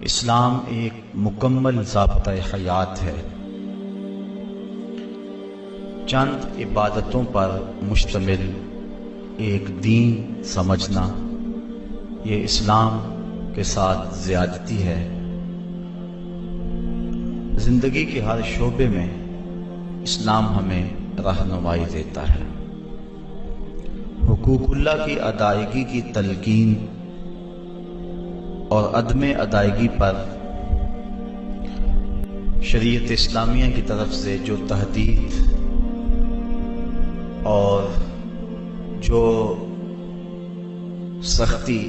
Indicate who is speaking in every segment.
Speaker 1: اسلام ایک مکمل ضابطہ حیات ہے۔ چند عبادتوں پر مشتمل ایک دین سمجھنا یہ اسلام کے ساتھ زیادتی ہے۔ زندگی کے ہر شعبے میں اسلام ہمیں رہنمائی دیتا ہے۔ حقوق اللہ کی ادائیگی کی تلقین اور عدم ادائیگی پر شریعت اسلامیہ کی طرف سے جو تحدید اور جو سختی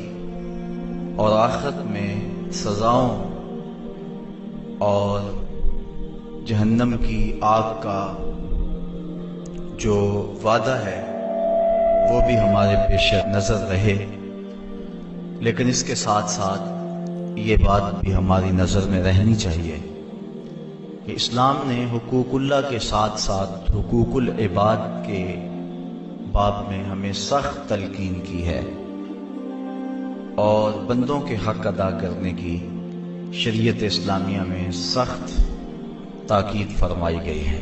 Speaker 1: اور آخرت میں سزاؤں اور جہنم کی آگ کا جو وعدہ ہے وہ بھی ہمارے پیش نظر رہے، لیکن اس کے ساتھ ساتھ یہ بات بھی ہماری نظر میں رہنی چاہیے کہ اسلام نے حقوق اللہ کے ساتھ ساتھ حقوق العباد کے باب میں ہمیں سخت تلقین کی ہے اور بندوں کے حق ادا کرنے کی شریعت اسلامیہ میں سخت تاکید فرمائی گئی ہے۔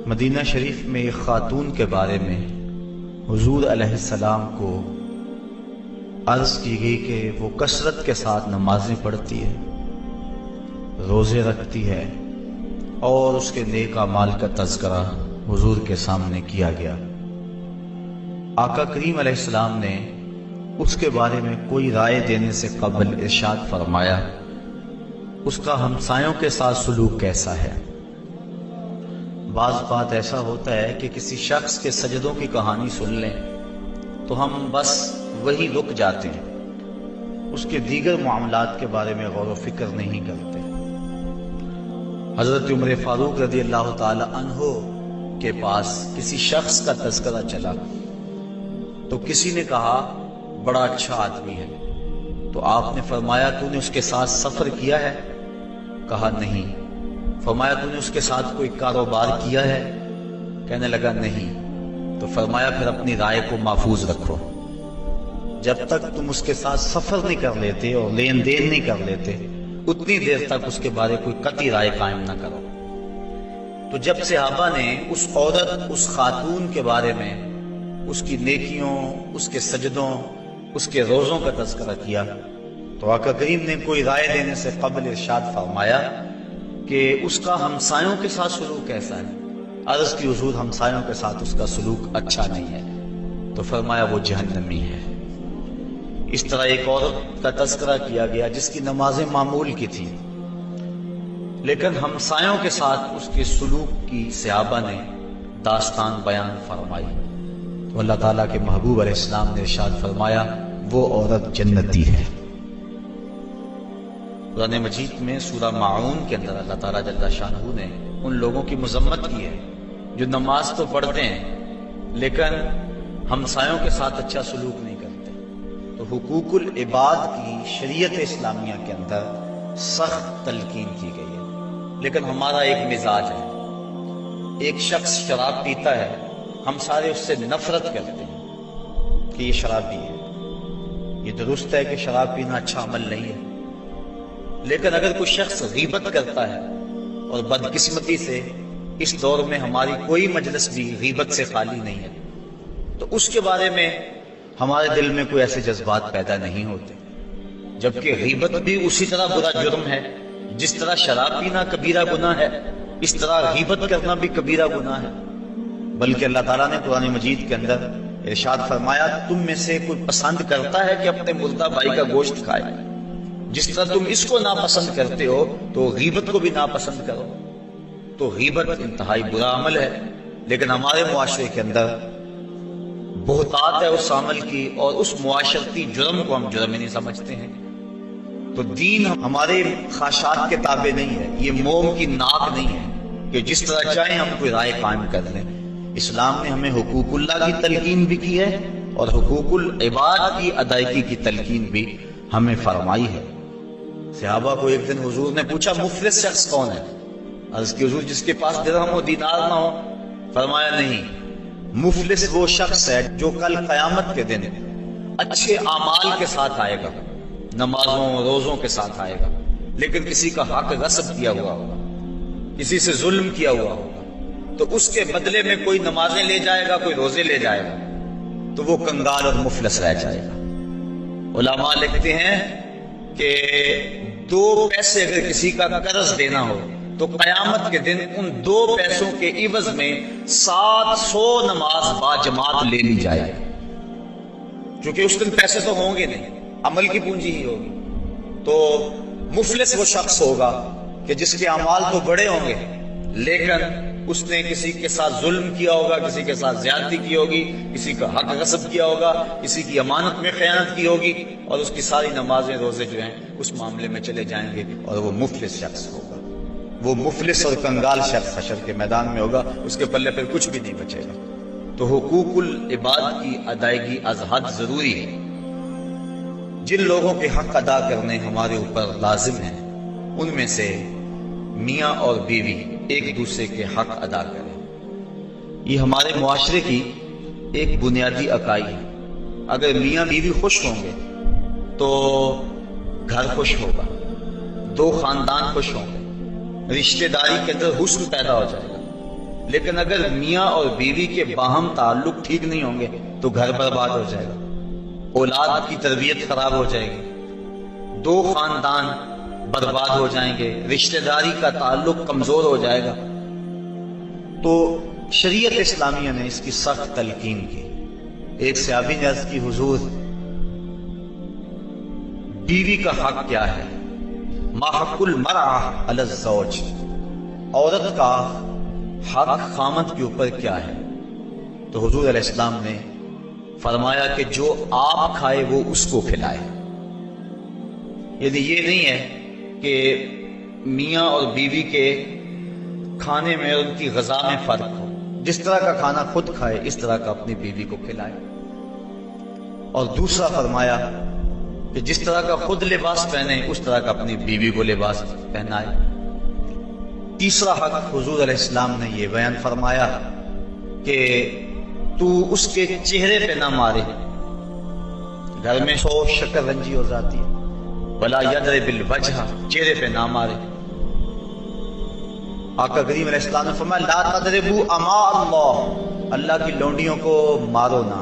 Speaker 1: مدینہ شریف میں ایک خاتون کے بارے میں حضور علیہ السلام کو عرض کی گئی کہ وہ کثرت کے ساتھ نمازیں پڑھتی ہے، روزے رکھتی ہے، اور اس کے نیک اعمال کا تذکرہ حضور کے سامنے کیا گیا۔ آقا کریم علیہ السلام نے اس کے بارے میں کوئی رائے دینے سے قبل ارشاد فرمایا اس کا ہمسایوں کے ساتھ سلوک کیسا ہے۔ بعض بات ایسا ہوتا ہے کہ کسی شخص کے سجدوں کی کہانی سن لیں تو ہم بس وہی رک جاتے ہیں، اس کے دیگر معاملات کے بارے میں غور و فکر نہیں کرتے۔ حضرت عمر فاروق رضی اللہ تعالی عنہ کے پاس کسی شخص کا تذکرہ چلا تو کسی نے کہا بڑا اچھا آدمی ہے، تو آپ نے فرمایا تو نے اس کے ساتھ سفر کیا ہے؟ کہا نہیں۔ فرمایا تو نے اس کے ساتھ کوئی کاروبار کیا ہے؟ کہنے لگا نہیں۔ تو فرمایا پھر اپنی رائے کو محفوظ رکھو، جب تک تم اس کے ساتھ سفر نہیں کر لیتے اور لین دین نہیں کر لیتے اتنی دیر تک اس کے بارے کوئی قطعی رائے قائم نہ کرو۔ تو جب صحابہ نے اس عورت، اس خاتون کے بارے میں اس کی نیکیوں، اس کے سجدوں، اس کے روزوں کا تذکرہ کیا تو آقا کریم نے کوئی رائے دینے سے قبل ارشاد فرمایا کہ اس کا ہمسایوں کے ساتھ سلوک کیسا ہے۔ عرض کی حضور ہمسایوں کے ساتھ اس کا سلوک اچھا نہیں ہے، تو فرمایا وہ جہنمی ہے۔ اس طرح ایک عورت کا تذکرہ کیا گیا جس کی نمازیں معمول کی تھیں، لیکن ہمسایوں کے ساتھ اس کے سلوک کی صحابہ نے داستان بیان فرمائی تو اللہ تعالیٰ کے محبوب علیہ السلام نے ارشاد فرمایا وہ عورت جنتی ہے۔ قرآن مجید میں سورہ معون کے اندر اللہ تعالیٰ جل شانہ نے ان لوگوں کی مذمت کی ہے جو نماز تو پڑھتے ہیں لیکن ہمسایوں کے ساتھ اچھا سلوک نہیں کرتے۔ تو حقوق العباد کی شریعت اسلامیہ کے اندر سخت تلقین کی گئی ہے، لیکن ہمارا ایک مزاج ہے، ایک شخص شراب پیتا ہے ہم سارے اس سے نفرت کرتے ہیں کہ یہ شرابی ہے۔ یہ درست ہے کہ شراب پینا اچھا عمل نہیں ہے، لیکن اگر کوئی شخص غیبت کرتا ہے، اور بدقسمتی سے اس دور میں ہماری کوئی مجلس بھی غیبت سے خالی نہیں ہے، تو اس کے بارے میں ہمارے دل میں کوئی ایسے جذبات پیدا نہیں ہوتے، جبکہ غیبت بھی اسی طرح برا جرم ہے جس طرح شراب پینا کبیرہ گناہ ہے، اس طرح غیبت کرنا بھی کبیرہ گناہ ہے۔ بلکہ اللہ تعالیٰ نے قرآن مجید کے اندر ارشاد فرمایا تم میں سے کوئی پسند کرتا ہے کہ اپنے مردہ بھائی کا گوشت کھائے، جس طرح تم اس کو ناپسند کرتے ہو تو غیبت کو بھی ناپسند کرو۔ تو غیبت انتہائی برا عمل ہے، لیکن ہمارے معاشرے کے اندر بہتات ہے اس عمل کی، اور اس معاشرتی جرم کو ہم جرم ہی نہیں سمجھتے ہیں۔ تو دین ہمارے خواہشات کے تابع نہیں ہے، یہ موم کی ناک نہیں ہے کہ جس طرح چاہیں ہم کوئی رائے قائم کر لیں۔ اسلام نے ہمیں حقوق اللہ کی تلقین بھی کی ہے اور حقوق العباد کی ادائیگی کی تلقین بھی ہمیں فرمائی ہے۔ صحابہ کو ایک دن حضور نے پوچھا مفلس شخص کون ہے؟ عرض کی حضور جس کے پاس درہم و دینار نہ ہو؟ فرمایا نہیں، مفلس وہ شخص ہے جو کل قیامت کے دن اچھے اعمال کے ساتھ آئے گا، نمازوں روزوں کے ساتھ آئے گا، لیکن کسی کا حق غصب کیا ہوا ہوگا، کسی سے ظلم کیا ہوا ہوگا، تو اس کے بدلے میں کوئی نمازیں لے جائے گا، کوئی روزے لے جائے گا، تو وہ کنگال اور مفلس رہ جائے گا۔ علماء لکھتے ہیں کہ 2 پیسے اگر کسی کا قرض دینا ہو تو قیامت کے دن ان 2 پیسوں کے عوض میں 700 نماز با جماعت لے لی جائے گی، کیونکہ اس دن پیسے تو ہوں گے نہیں، عمل کی پونجی ہی ہوگی۔ تو مفلس وہ شخص ہوگا کہ جس کے اعمال تو بڑے ہوں گے لیکن اس نے کسی کے ساتھ ظلم کیا ہوگا، کسی کے ساتھ زیادتی کی ہوگی، کسی کا حق غصب کیا ہوگا، کسی کی امانت میں خیانت کی ہوگی، اور اس کی ساری نمازیں روزے جو ہیں اس معاملے میں چلے جائیں گے، اور وہ مفلس شخص ہوگا۔ وہ مفلس اور کنگال شخص حشر کے میدان میں ہوگا، اس کے پلے پھر کچھ بھی نہیں بچے گا۔ تو حقوق العباد کی ادائیگی از حد ضروری ہے۔ جن لوگوں کے حق ادا کرنے ہمارے اوپر لازم ہیں ان میں سے میاں اور بیوی ایک دوسرے کے حق ادا کریں۔ یہ ہمارے معاشرے کی ایک بنیادی اکائی ہے۔ اگر میاں بیوی خوش ہوں گے تو گھر خوش ہوگا، 2 خاندان خوش ہوں گے، رشتہ داری کے اندر حسن پیدا ہو جائے گا۔ لیکن اگر میاں اور بیوی کے باہم تعلق ٹھیک نہیں ہوں گے تو گھر برباد ہو جائے گا، اولاد کی تربیت خراب ہو جائے گی، 2 خاندان برباد ہو جائیں گے، رشتہ داری کا تعلق کمزور ہو جائے گا۔ تو شریعت اسلامیہ نے اس کی سخت تلقین کی۔ ایک صحابی نے عرض کی، حضور بیوی کا حق کیا ہے؟ ما حق المرأة علی الزوج، عورت کا حق خامد کے اوپر کیا ہے؟ تو حضور علیہ السلام نے فرمایا کہ جو آپ کھائے وہ اس کو کھلائے۔ یعنی یہ نہیں ہے کہ میاں اور بیوی کے کھانے میں اور ان کی غذا میں فرق ہو، جس طرح کا کھانا خود کھائے اس طرح کا اپنی بیوی کو کھلائے۔ اور دوسرا فرمایا کہ جس طرح کا خود لباس پہنے اس طرح کا اپنی بیوی کو لباس پہنائے۔ تیسرا حق حضور علیہ السلام نے یہ بیان فرمایا کہ تو اس کے چہرے پہ نہ مارے، گھر میں 100 شکر رنجی ہو جاتی ہے، ولا یضرب الوجہ، چہرے پہ نہ مارے۔ آقا کریم علیہ السلام نے فرمایا لا تضربوا اماء اللہ، اللہ کی لونڈیوں کو مارو نہ،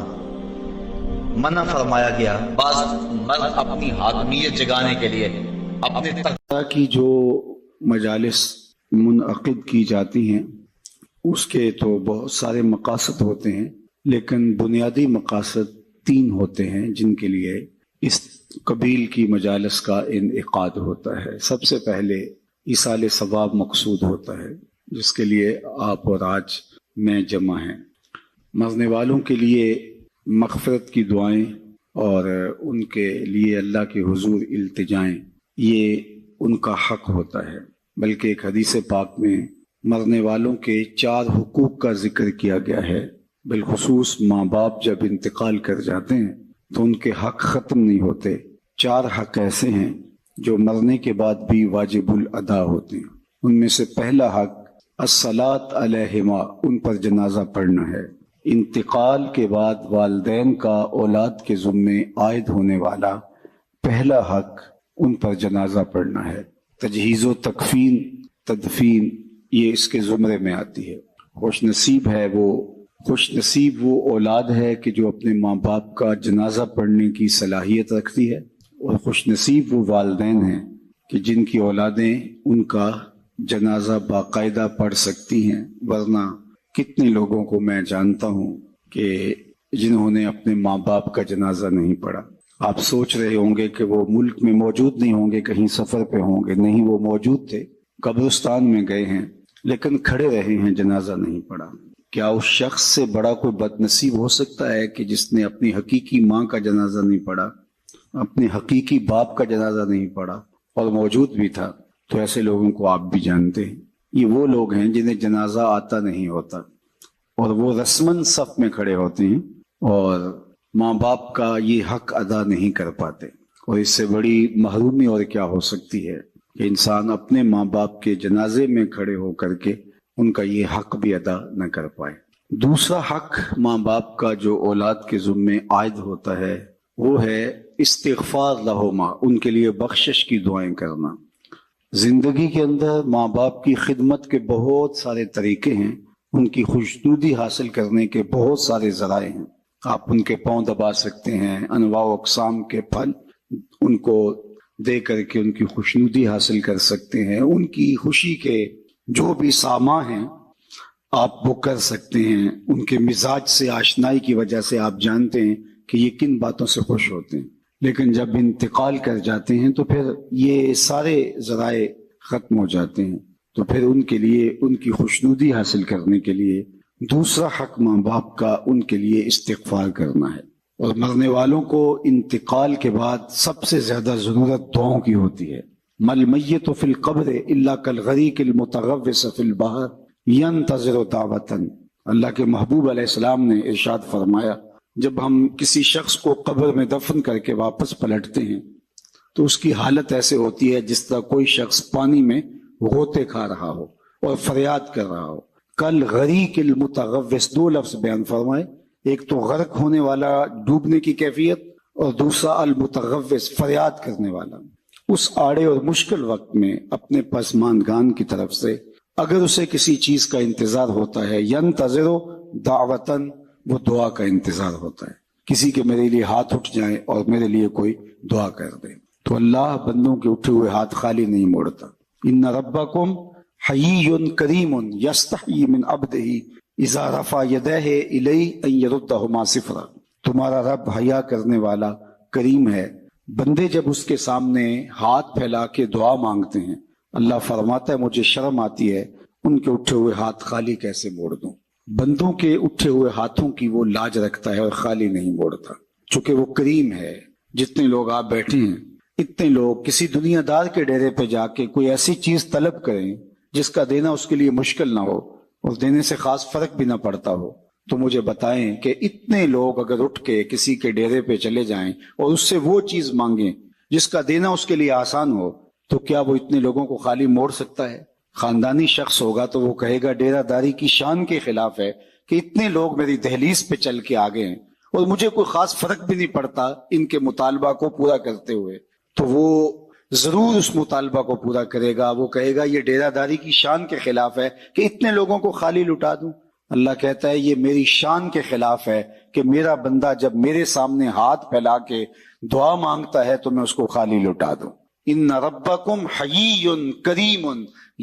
Speaker 1: منع فرمایا گیا۔ بعض مرد اپنی حاکمیت جگانے کے لیے اپنے
Speaker 2: کی جو مجالس منعقد کی جاتی ہیں اس کے تو بہت سارے مقاصد ہوتے ہیں، لیکن بنیادی مقاصد 3 ہوتے ہیں جن کے لیے اس قبیل کی مجالس کا انعقاد ہوتا ہے۔ سب سے پہلے ایصال ثواب مقصود ہوتا ہے، جس کے لیے آپ اور آج میں جمع ہیں۔ مرنے والوں کے لیے مغفرت کی دعائیں اور ان کے لیے اللہ کے حضور التجائیں، یہ ان کا حق ہوتا ہے۔ بلکہ ایک حدیث پاک میں مرنے والوں کے 4 حقوق کا ذکر کیا گیا ہے۔ بالخصوص ماں باپ جب انتقال کر جاتے ہیں تو ان کے حق ختم نہیں ہوتے۔ 4 حق ایسے ہیں جو مرنے کے بعد بھی واجب الادا ہوتے ہیں۔ ان میں سے پہلا حق الصلاۃ علیہما، ان پر جنازہ پڑھنا ہے۔ انتقال کے بعد والدین کا اولاد کے ذمے عائد ہونے والا پہلا حق ان پر جنازہ پڑھنا ہے۔ تجہیز و تکفین، تدفین، یہ اس کے زمرے میں آتی ہے۔ خوش نصیب وہ اولاد ہے کہ جو اپنے ماں باپ کا جنازہ پڑھنے کی صلاحیت رکھتی ہے، اور خوش نصیب وہ والدین ہیں کہ جن کی اولادیں ان کا جنازہ باقاعدہ پڑھ سکتی ہیں۔ ورنہ کتنے لوگوں کو میں جانتا ہوں کہ جنہوں نے اپنے ماں باپ کا جنازہ نہیں پڑھا۔ آپ سوچ رہے ہوں گے کہ وہ ملک میں موجود نہیں ہوں گے، کہیں سفر پہ ہوں گے۔ نہیں، وہ موجود تھے، قبرستان میں گئے ہیں، لیکن کھڑے رہے ہیں، جنازہ نہیں پڑھا۔ کیا اس شخص سے بڑا کوئی بد نصیب ہو سکتا ہے کہ جس نے اپنی حقیقی ماں کا جنازہ نہیں پڑھا، اپنے حقیقی باپ کا جنازہ نہیں پڑھا اور موجود بھی تھا؟ تو ایسے لوگوں کو آپ بھی جانتے ہیں۔ یہ وہ لوگ ہیں جنہیں جنازہ آتا نہیں ہوتا، اور وہ رسماً صف میں کھڑے ہوتے ہیں اور ماں باپ کا یہ حق ادا نہیں کر پاتے۔ اور اس سے بڑی محرومی اور کیا ہو سکتی ہے کہ انسان اپنے ماں باپ کے جنازے میں کھڑے ہو کر کے ان کا یہ حق بھی ادا نہ کر پائے۔ دوسرا حق ماں باپ کا جو اولاد کے ذمے عائد ہوتا ہے وہ ہے استغفار لہما، ان کے لیے بخشش کی دعائیں کرنا۔ زندگی کے اندر ماں باپ کی خدمت کے بہت سارے طریقے ہیں، ان کی خوشنودی حاصل کرنے کے بہت سارے ذرائع ہیں۔ آپ ان کے پاؤں دبا سکتے ہیں، انواع و اقسام کے پھل ان کو دے کر کے ان کی خوشنودی حاصل کر سکتے ہیں، ان کی خوشی کے جو بھی سامان ہیں آپ وہ کر سکتے ہیں۔ ان کے مزاج سے آشنائی کی وجہ سے آپ جانتے ہیں کہ یہ کن باتوں سے خوش ہوتے ہیں، لیکن جب انتقال کر جاتے ہیں تو پھر یہ سارے ذرائع ختم ہو جاتے ہیں۔ تو پھر ان کے لیے ان کی خوشنودی حاصل کرنے کے لیے دوسرا حق ماں باپ کا ان کے لیے استغفار کرنا ہے۔ اور مرنے والوں کو انتقال کے بعد سب سے زیادہ ضرورت دعاؤں کی ہوتی ہے۔ مل میت فی القبر الا کالغریق المتغوص فی البحر ینتظر دعوتا، اللہ کے محبوب علیہ السلام نے ارشاد فرمایا جب ہم کسی شخص کو قبر میں دفن کر کے واپس پلٹتے ہیں تو اس کی حالت ایسے ہوتی ہے جس طرح کوئی شخص پانی میں غوطے کھا رہا ہو اور فریاد کر رہا ہو۔ کل غریق المتغوص، دو لفظ بیان فرمائے، ایک تو غرق ہونے والا، ڈوبنے کی کیفیت، اور دوسرا المتغوص، فریاد کرنے والا۔ اس آڑے اور مشکل وقت میں اپنے پسماندگان کی طرف سے اگر اسے کسی چیز کا انتظار ہوتا ہے، ینتظر دعوتاً، وہ دعا کا انتظار ہوتا ہے، کسی کے میرے لیے ہاتھ اٹھ جائیں اور میرے لیے کوئی دعا کر دے۔ تو اللہ بندوں کے اٹھے ہوئے ہاتھ خالی نہیں موڑتا۔ ان ربکم حیی کریم یستحیی من عبدہ اذا رفع یدیہ الیہ ان یردہما صفرا، تمہارا رب حیا کرنے والا کریم ہے، بندے جب اس کے سامنے ہاتھ پھیلا کے دعا مانگتے ہیں اللہ فرماتا ہے مجھے شرم آتی ہے ان کے اٹھے ہوئے ہاتھ خالی کیسے موڑ دوں۔ بندوں کے اٹھے ہوئے ہاتھوں کی وہ لاج رکھتا ہے اور خالی نہیں موڑتا، چونکہ وہ کریم ہے۔ جتنے لوگ آپ بیٹھے ہیں اتنے لوگ کسی دنیا دار کے ڈیرے پہ جا کے کوئی ایسی چیز طلب کریں جس کا دینا اس کے لیے مشکل نہ ہو اور دینے سے خاص فرق بھی نہ پڑتا ہو، تو مجھے بتائیں کہ اتنے لوگ اگر اٹھ کے کسی کے ڈیرے پہ چلے جائیں اور اس سے وہ چیز مانگیں جس کا دینا اس کے لیے آسان ہو، تو کیا وہ اتنے لوگوں کو خالی موڑ سکتا ہے؟ خاندانی شخص ہوگا تو وہ کہے گا ڈیرہ داری کی شان کے خلاف ہے کہ اتنے لوگ میری دہلیز پہ چل کے آگے ہیں اور مجھے کوئی خاص فرق بھی نہیں پڑتا ان کے مطالبہ کو پورا کرتے ہوئے، تو وہ ضرور اس مطالبہ کو پورا کرے گا۔ وہ کہے گا یہ ڈیرہ داری کی شان کے خلاف ہے کہ اتنے لوگوں کو خالی لٹا دوں۔ اللہ کہتا ہے یہ میری شان کے خلاف ہے کہ میرا بندہ جب میرے سامنے ہاتھ پھیلا کے دعا مانگتا ہے تو میں اس کو خالی لٹا دوں۔ ان ربکم حیی کریم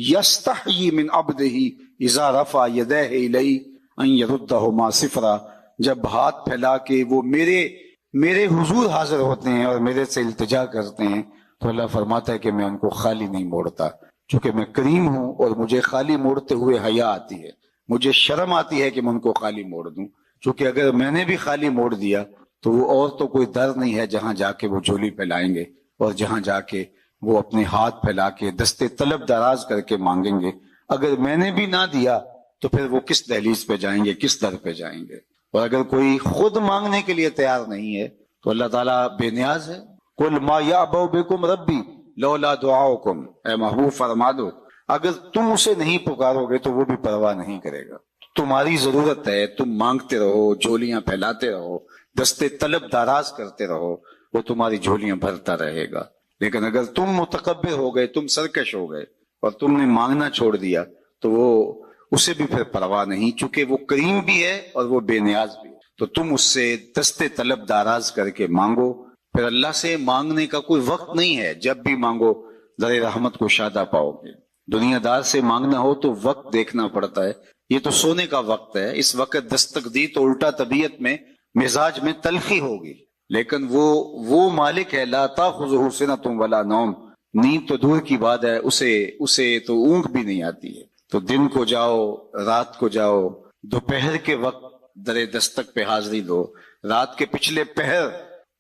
Speaker 2: یستحیی من عبدہ اذا رفع یدیہ الیہ ان یردہما صفرا، جب ہاتھ پھیلا کے وہ میرے حضور حاضر ہوتے ہیں اور میرے سے التجا کرتے ہیں تو اللہ فرماتا ہے کہ میں ان کو خالی نہیں موڑتا، چونکہ میں کریم ہوں اور مجھے خالی موڑتے ہوئے حیا آتی ہے، مجھے شرم آتی ہے کہ میں ان کو خالی موڑ دوں، چونکہ اگر میں نے بھی خالی موڑ دیا تو وہ اور تو کوئی در نہیں ہے جہاں جا کے وہ جھولی پھیلائیں گے اور جہاں جا کے وہ اپنے ہاتھ پھیلا کے دستے طلب دراز کر کے مانگیں گے۔ اگر میں نے بھی نہ دیا تو پھر وہ کس دہلیز پہ جائیں گے، کس در پہ جائیں گے؟ اور اگر کوئی خود مانگنے کے لیے تیار نہیں ہے تو اللہ تعالیٰ بے نیاز ہے۔ قل ما یعبأ بکم ربی لولا دعاؤکم، اے محبوب فرما دو اگر تم اسے نہیں پکارو گے تو وہ بھی پرواہ نہیں کرے گا۔ تمہاری ضرورت ہے، تم مانگتے رہو، جھولیاں پھیلاتے رہو، دستے طلب دراز کرتے رہو، وہ تمہاری جھولیاں بھرتا رہے گا۔ لیکن اگر تم متکبر ہو گئے، تم سرکش ہو گئے اور تم نے مانگنا چھوڑ دیا تو وہ اسے بھی پھر پرواہ نہیں، چونکہ وہ کریم بھی ہے اور وہ بے نیاز بھی ہے۔ تو تم اس سے دستے طلب دراز کر کے مانگو۔ پھر اللہ سے مانگنے کا کوئی وقت نہیں ہے، جب بھی مانگو در رحمت کو شادہ پاؤ گے۔ دنیا دار سے مانگنا ہو تو وقت دیکھنا پڑتا ہے، یہ تو سونے کا وقت ہے، اس وقت دستک دی تو الٹا طبیعت میں مزاج میں تلخی ہوگی، لیکن وہ مالک ہے لا تاخذہ سنۃ ولا نوم، نیند تو دور کی بات ہے، اسے تو اونگ بھی نہیں آتی ہے۔ تو دن کو جاؤ، رات کو جاؤ، دوپہر کے وقت در دستک پہ حاضری دو، رات کے پچھلے پہر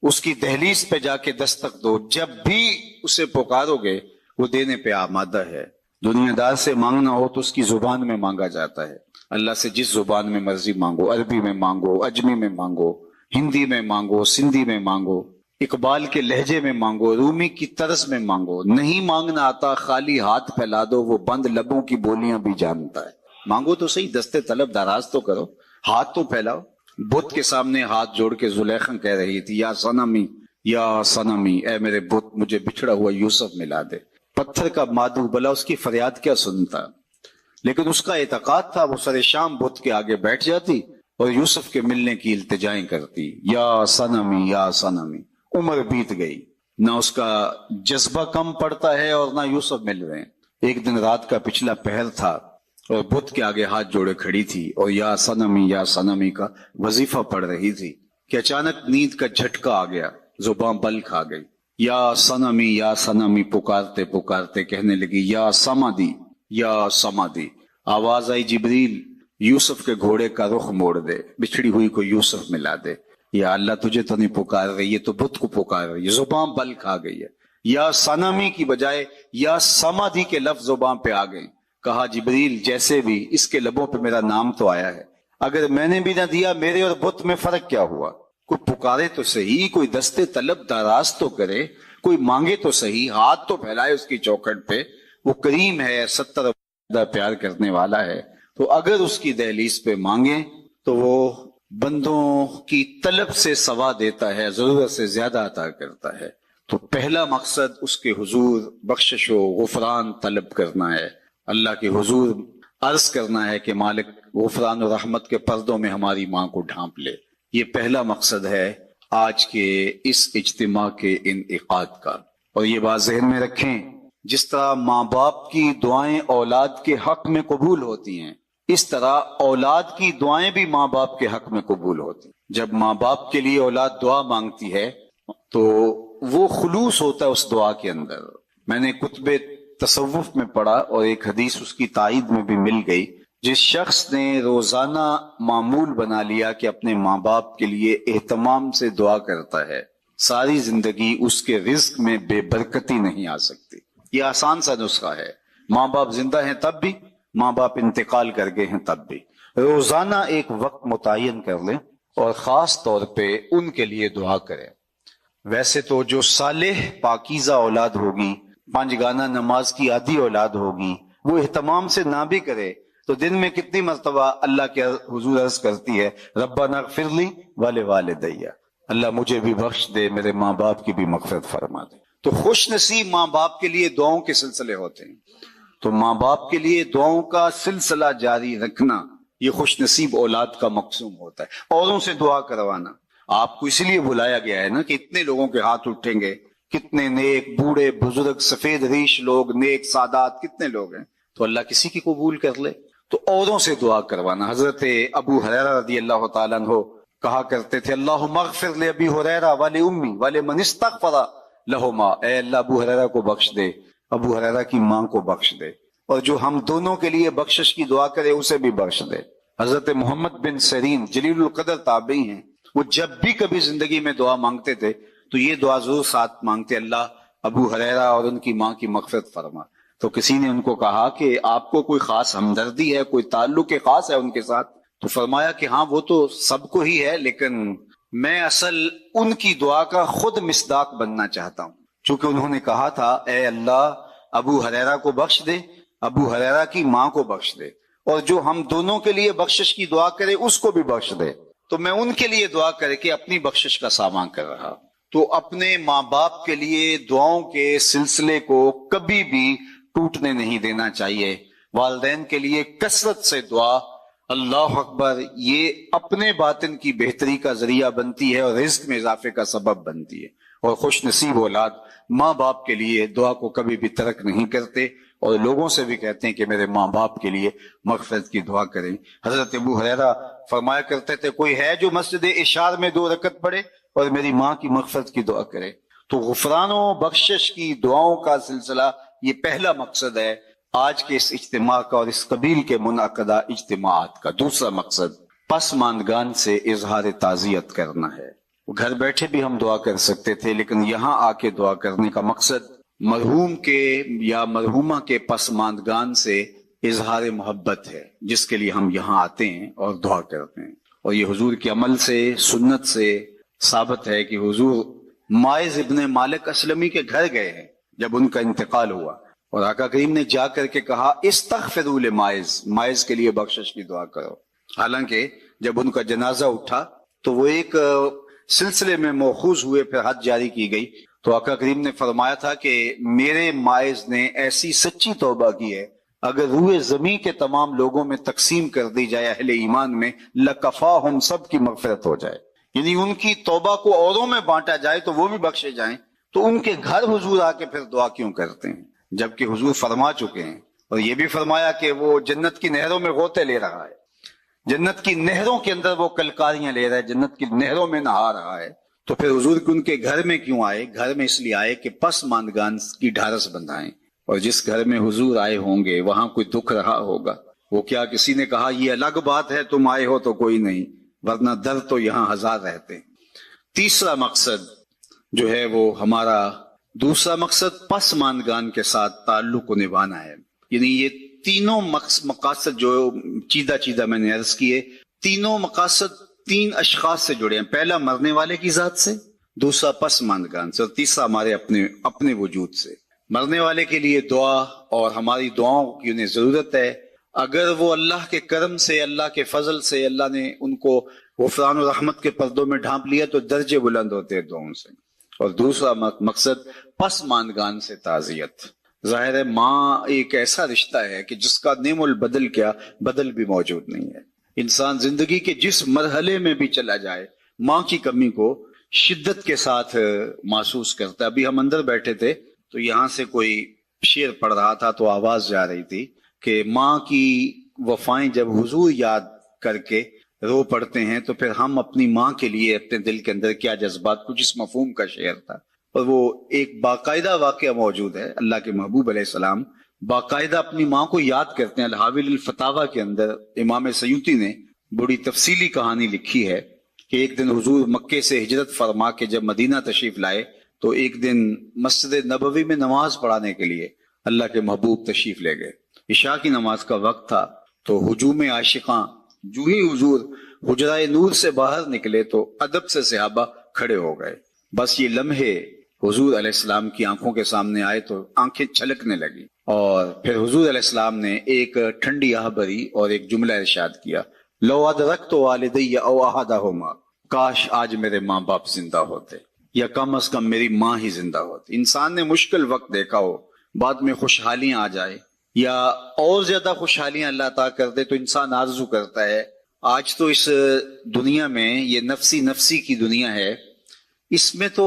Speaker 2: اس کی دہلیز پہ جا کے دستک دو، جب بھی اسے پکارو گے وہ دینے پہ آمادہ ہے۔ دنیا دار سے مانگنا ہو تو اس کی زبان میں مانگا جاتا ہے، اللہ سے جس زبان میں مرضی مانگو، عربی میں مانگو، اجمی میں مانگو، ہندی میں مانگو، سندھی میں مانگو، اقبال کے لہجے میں مانگو، رومی کی طرز میں مانگو۔ نہیں مانگنا آتا خالی ہاتھ پھیلا دو، وہ بند لبوں کی بولیاں بھی جانتا ہے۔ مانگو تو صحیح، دستے طلب دراز تو کرو، ہاتھ تو پھیلاؤ۔ بت کے سامنے ہاتھ جوڑ کے زلیخا کہہ رہی تھی یا صنمی، یا صنمی، اے میرے بت مجھے بچھڑا ہوا یوسف ملا دے۔ پتھر کا مادو بلا اس کی فریاد کیا سنتا، لیکن اس کا اعتقاد تھا وہ سر شام بت کے آگے بیٹھ جاتی اور یوسف کے ملنے کی التجائیں کرتی، یا صنمی یا صنمی۔ عمر بیت گئی، نہ اس کا جذبہ کم پڑتا ہے اور نہ یوسف مل رہے ہیں۔ ایک دن رات کا پچھلا پہر تھا اور بت کے آگے ہاتھ جوڑے کھڑی تھی اور یا صنمی کا وظیفہ پڑھ رہی تھی کہ اچانک نیند کا جھٹکا آ گیا، زباں بل کھا گئی۔ یا صنمی پکارتے پکارتے کہنے لگی یا سمادی یا سمادی۔ آواز آئی جبریل یوسف کے گھوڑے کا رخ موڑ دے، بچھڑی ہوئی کو یوسف ملا دے۔ یا اللہ تجھے تو نہیں پکار رہی ہے، تو بت کو پکار رہی ہے، زباں بل کھا گئی ہے۔ یا صنمی کی بجائے یا سمادی کے لفظ زباں پہ آ گئے۔ کہا جبریل جیسے بھی اس کے لبوں پہ میرا نام تو آیا ہے، اگر میں نے بھی نہ دیا میرے اور بت میں فرق کیا ہوا؟ کوئی پکارے تو صحیح، کوئی دستے طلب دراز تو کرے، کوئی مانگے تو صحیح، ہاتھ تو پھیلائے اس کی چوکھٹ پہ۔ وہ کریم ہے، 70 پیار کرنے والا ہے، تو اگر اس کی دہلیز پہ مانگے تو وہ بندوں کی طلب سے سوا دیتا ہے، ضرورت سے زیادہ عطا کرتا ہے۔ تو پہلا مقصد اس کے حضور بخشش و غفران طلب کرنا ہے، اللہ کے حضور عرض کرنا ہے کہ مالک غفران و رحمت کے پردوں میں ہماری ماں کو ڈھانپ لے۔ یہ پہلا مقصد ہے آج کے اس اجتماع کے انعقاد کا۔ اور یہ بات ذہن میں رکھیں، جس طرح ماں باپ کی دعائیں اولاد کے حق میں قبول ہوتی ہیں، اس طرح اولاد کی دعائیں بھی ماں باپ کے حق میں قبول ہوتی ہیں۔ جب ماں باپ کے لیے اولاد دعا مانگتی ہے تو وہ خلوص ہوتا ہے اس دعا کے اندر۔ میں نے کتب تصوف میں پڑھا اور ایک حدیث اس کی تائید میں بھی مل گئی، جس شخص نے روزانہ معمول بنا لیا کہ اپنے ماں باپ کے لیے اہتمام سے دعا کرتا ہے، ساری زندگی اس کے رزق میں بے برکتی نہیں آ سکتی۔ یہ آسان سا نسخہ ہے، ماں باپ زندہ ہیں تب بھی، ماں باپ انتقال کر گئے ہیں تب بھی۔ روزانہ ایک وقت متعین کر لیں اور خاص طور پہ ان کے لیے دعا کریں۔ ویسے تو جو صالح پاکیزہ اولاد ہوگی، 5 گانا نماز کی عادی اولاد ہوگی، وہ اہتمام سے نہ بھی کرے تو دن میں کتنی مرتبہ اللہ کے حضور عرض کرتی ہے ربنا اغفر لی ولوالدی، اللہ مجھے بھی بخش دے، میرے ماں باپ کی بھی مغفرت فرما دے۔ تو خوش نصیب ماں باپ کے لیے دعاؤں کے سلسلے ہوتے ہیں، تو ماں باپ کے لیے دعاؤں کا سلسلہ جاری رکھنا یہ خوش نصیب اولاد کا مقصوم ہوتا ہے۔ اوروں سے دعا کروانا، آپ کو اس لیے بلایا گیا ہے نا کہ اتنے لوگوں کے ہاتھ اٹھیں گے، کتنے نیک بوڑھے بزرگ سفید ریش لوگ، نیک سادات کتنے لوگ ہیں، تو اللہ کسی کی قبول کر لے۔ تو اوروں سے دعا کروانا۔ حضرت ابو ہریرہ رضی اللہ تعالیٰ عنہ کہا کرتے تھے اللہم اغفر لابی ہریرہ ولأمی ولمن استغفر لہما، اے اللہ ابو ہریرہ کو بخش دے، ابو ہریرہ کی ماں کو بخش دے، اور جو ہم دونوں کے لیے بخشش کی دعا کرے اسے بھی بخش دے۔ حضرت محمد بن سیرین جلیل القدر تابعی ہیں، وہ جب بھی کبھی زندگی میں دعا مانگتے تھے تو یہ دعا ضرور ساتھ مانگتے، اللہ ابو ہریرہ اور ان کی ماں کی مغفرت فرما۔ تو کسی نے ان کو کہا کہ آپ کو کوئی خاص ہمدردی ہے، کوئی تعلق خاص ہے ان کے ساتھ؟ تو فرمایا کہ ہاں وہ تو سب کو ہی ہے، لیکن میں اصل ان کی دعا کا خود مصداق بننا چاہتا ہوں، چونکہ انہوں نے کہا تھا اے اللہ ابو ہریرہ کو بخش دے، ابو ہریرہ کی ماں کو بخش دے، اور جو ہم دونوں کے لیے بخشش کی دعا کرے اس کو بھی بخش دے۔ تو میں ان کے لیے دعا کر کے اپنی بخشش کا سامان کر رہا۔ تو اپنے ماں باپ کے لیے دعاؤں کے سلسلے کو کبھی بھی ٹوٹنے نہیں دینا چاہیے۔ والدین کے لیے کثرت سے دعا، اللہ اکبر، یہ اپنے باطن کی بہتری کا ذریعہ بنتی ہے اور رزق میں اضافے کا سبب بنتی ہے۔ اور خوش نصیب اولاد ماں باپ کے لیے دعا کو کبھی بھی ترک نہیں کرتے اور لوگوں سے بھی کہتے ہیں کہ میرے ماں باپ کے لیے مغفرت کی دعا کریں۔ حضرت ابو ہریرہ فرمایا کرتے تھے کوئی ہے جو مسجد اشار میں 2 رکعت پڑھے اور میری ماں کی مغفرت کی دعا کرے؟ تو غفران و بخشش کی دعاؤں کا سلسلہ یہ پہلا مقصد ہے آج کے اس اجتماع کا اور اس قبیل کے منعقدہ اجتماعات کا۔ دوسرا مقصد پسماندگان سے اظہار تعزیت کرنا ہے۔ گھر بیٹھے بھی ہم دعا کر سکتے تھے، لیکن یہاں آ کے دعا کرنے کا مقصد مرحوم کے یا مرحومہ کے پسماندگان سے اظہار محبت ہے، جس کے لیے ہم یہاں آتے ہیں اور دعا کرتے ہیں۔ اور یہ حضور کے عمل سے، سنت سے ثابت ہے کہ حضور مائز ابن مالک اسلمی کے گھر گئے ہیں جب ان کا انتقال ہوا، اور آقا کریم نے جا کر کے کہا استغفروا لمائز، مائز کے لیے بخشش کی دعا کرو۔ حالانکہ جب ان کا جنازہ اٹھا تو وہ ایک سلسلے میں موخوذ ہوئے، پھر حد جاری کی گئی تو آقا کریم نے فرمایا تھا کہ میرے مائز نے ایسی سچی توبہ کی ہے، اگر روئے زمین کے تمام لوگوں میں تقسیم کر دی جائے اہل ایمان میں، لکفاہم، سب کی مغفرت ہو جائے، یعنی ان کی توبہ کو اوروں میں بانٹا جائے تو وہ بھی بخشے جائیں، تو ان کے گھر حضور آ کے پھر دعا کیوں کرتے ہیں؟ جبکہ حضور فرما چکے ہیں، اور یہ بھی فرمایا کہ وہ جنت کی نہروں میں غوطے لے رہا ہے، جنت کی نہروں کے اندر وہ کلکاریاں لے رہا ہے، جنت کی نہروں میں نہا رہا ہے، تو پھر حضور ان کے گھر میں کیوں آئے؟ گھر میں اس لیے آئے کہ پسماندگان کی ڈھارس بندھائیں، اور جس گھر میں حضور آئے ہوں گے وہاں کوئی دکھ رہا ہوگا، وہ کیا کسی نے کہا یہ الگ بات ہے تم آئے ہو تو کوئی نہیں، ورنہ در تو یہاں ہزار رہتے ہیں۔ تیسرا مقصد جو ہے وہ ہمارا دوسرا مقصد پسماندگان کے ساتھ تعلق کو نبھانا ہے، یعنی یہ تینوں مقاصد جو چیدہ میں نے عرض کیے، تینوں مقاصد تین اشخاص سے جڑے ہیں، پہلا مرنے والے کی ذات سے، دوسرا پسماندگان سے، اور تیسرا ہمارے اپنے وجود سے۔ مرنے والے کے لیے دعا، اور ہماری دعاؤں کی انہیں ضرورت ہے، اگر وہ اللہ کے کرم سے، اللہ کے فضل سے اللہ نے ان کو غفران و رحمت کے پردوں میں ڈھانپ لیا تو درجے بلند ہوتے ہیں دعاؤں سے۔ اور دوسرا مقصد پسماندگان سے تعزیت۔ ظاہر ہے ماں ایک ایسا رشتہ ہے کہ جس کا نعم البدل کیا بدل بھی موجود نہیں ہے، انسان زندگی کے جس مرحلے میں بھی چلا جائے ماں کی کمی کو شدت کے ساتھ محسوس کرتا ہے۔ ابھی ہم اندر بیٹھے تھے تو یہاں سے کوئی شعر پڑھ رہا تھا تو آواز جا رہی تھی کہ ماں کی وفائیں جب حضور یاد کر کے رو پڑتے ہیں تو پھر ہم اپنی ماں کے لیے اپنے دل کے اندر کیا جذبات، کچھ اس مفہوم کا شعر تھا، اور وہ ایک باقاعدہ واقعہ موجود ہے۔ اللہ کے محبوب علیہ السلام باقاعدہ اپنی ماں کو یاد کرتے ہیں۔ الحاوی الفتاوی کے اندر امام سیوطی نے بڑی تفصیلی کہانی لکھی ہے کہ ایک دن حضور مکے سے ہجرت فرما کے جب مدینہ تشریف لائے تو ایک دن مسجد نبوی میں نماز پڑھانے کے لیے اللہ کے محبوب تشریف لے گئے۔ عشاء کی نماز کا وقت تھا تو ہجوم عاشقاں جو ہی حضور حجرہ نور سے باہر نکلے تو ادب سے صحابہ کھڑے ہو گئے۔ بس یہ لمحے حضور علیہ السلام کی آنکھوں کے سامنے آئے تو آنکھیں چھلکنے لگی، اور پھر حضور علیہ السلام نے ایک ٹھنڈی آہ بھری اور ایک جملہ ارشاد کیا، لو ادرکت والدی او احدہما، کاش آج میرے ماں باپ زندہ ہوتے، یا کم از کم میری ماں ہی زندہ ہوتی۔ انسان نے مشکل وقت دیکھا ہو، بعد میں خوشحالیاں آ جائے یا اور زیادہ خوشحالیاں اللہ عطا کر دے تو انسان آرزو کرتا ہے۔ آج تو اس دنیا میں یہ نفسی کی دنیا ہے، اس میں تو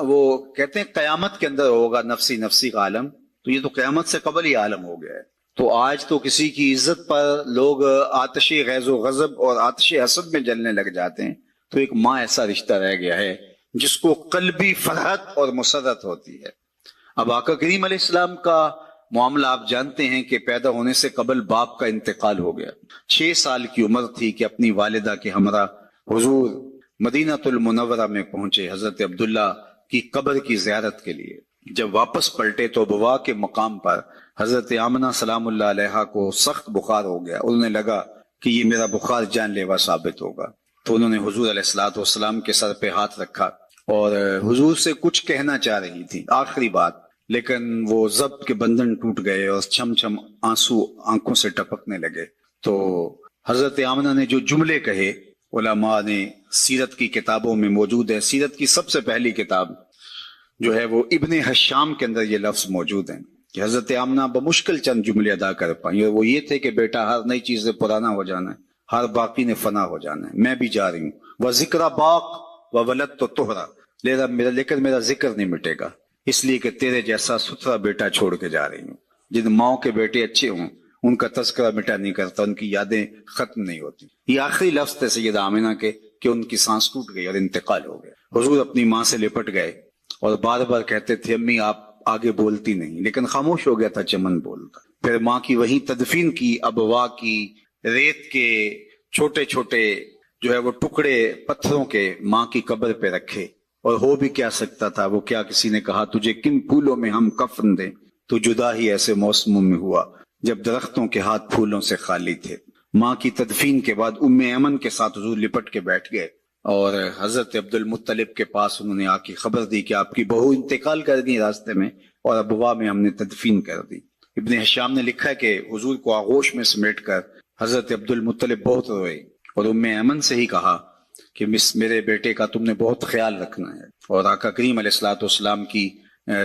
Speaker 2: وہ کہتے ہیں قیامت کے اندر ہوگا نفسی کا عالم، تو یہ تو قیامت سے قبل ہی عالم ہو گیا ہے۔ تو آج تو کسی کی عزت پر لوگ آتش غیظ و غضب اور آتش حسد میں جلنے لگ جاتے ہیں، تو ایک ماں ایسا رشتہ رہ گیا ہے جس کو قلبی فرحت اور مسرت ہوتی ہے۔ اب آقا کریم علیہ السلام کا معاملہ آپ جانتے ہیں کہ پیدا ہونے سے قبل باپ کا انتقال ہو گیا، 6 سال کی عمر تھی کہ اپنی والدہ کے ہمراہ حضور مدینہ المنورہ میں پہنچے حضرت عبداللہ کی قبر کی زیارت کے لیے۔ جب واپس پلٹے تو بوا کے مقام پر حضرت آمنہ سلام اللہ علیہا کو سخت بخار ہو گیا، انہیں لگا کہ یہ میرا بخار جان لیوا ثابت ہوگا، تو انہوں نے حضور علیہ الصلوۃ والسلام کے سر پہ ہاتھ رکھا اور حضور سے کچھ کہنا چاہ رہی تھی، آخری بات، لیکن وہ ضبط کے بندھن ٹوٹ گئے اور چھم چھم آنسو آنکھوں سے ٹپکنے لگے۔ تو حضرت آمنہ نے جو جملے کہے علماء نے سیرت کی کتابوں میں موجود ہے، سیرت کی سب سے پہلی کتاب جو ہے وہ ابن حشام کے اندر یہ لفظ موجود ہیں کہ حضرت آمنہ بمشکل چند جملے ادا کر پائیں، اور وہ یہ تھے کہ بیٹا ہر نئی چیز سے پرانا ہو جانا ہے، ہر باقی نے فنا ہو جانا ہے، میں بھی جا رہی ہوں، وہ ذکر باق و ولد تو توہرا، لیکن میرا ذکر نہیں مٹے گا، اس لیے کہ تیرے جیسا ستھرا بیٹا چھوڑ کے جا رہی ہوں۔ جن ماؤں کے بیٹے اچھے ہوں ان کا تذکرہ مٹا نہیں کرتا، ان کی یادیں ختم نہیں ہوتی۔ یہ آخری لفظ تھے سیدہ آمنہ کے کہ ان کی سانس ٹوٹ گئی اور انتقال ہو گیا۔ حضور اپنی ماں سے لپٹ گئے اور بار بار کہتے تھے امی آپ آگے بولتی نہیں، لیکن خاموش ہو گیا تھا چمن بولتا۔ پھر ماں کی وہیں تدفین کی، ابوا کی ریت کے چھوٹے چھوٹے جو ہے وہ ٹکڑے پتھروں کے ماں کی قبر پہ رکھے، اور ہو بھی کیا سکتا تھا، وہ کیا کسی نے کہا تجھے کن پھولوں میں ہم کفن دیں، تو جدا ہی ایسے موسموں میں ہوا جب درختوں کے ہاتھ پھولوں سے خالی تھے۔ ماں کی تدفین کے بعد ام ایمن کے ساتھ حضور لپٹ کے بیٹھ گئے اور حضرت عبد المطلب کے پاس انہوں نے آ کے خبر دی کہ آپ کی بہو انتقال کر گئی راستے میں، اور ابوا میں ہم نے تدفین کر دی۔ ابن حشام نے لکھا ہے کہ حضور کو آغوش میں سمیٹ کر حضرت عبد المطلب بہت روئے اور ام ایمن سے ہی کہا کہ میرے بیٹے کا تم نے بہت خیال رکھنا ہے، اور آقا کریم علیہ الصلوۃ والسلام کی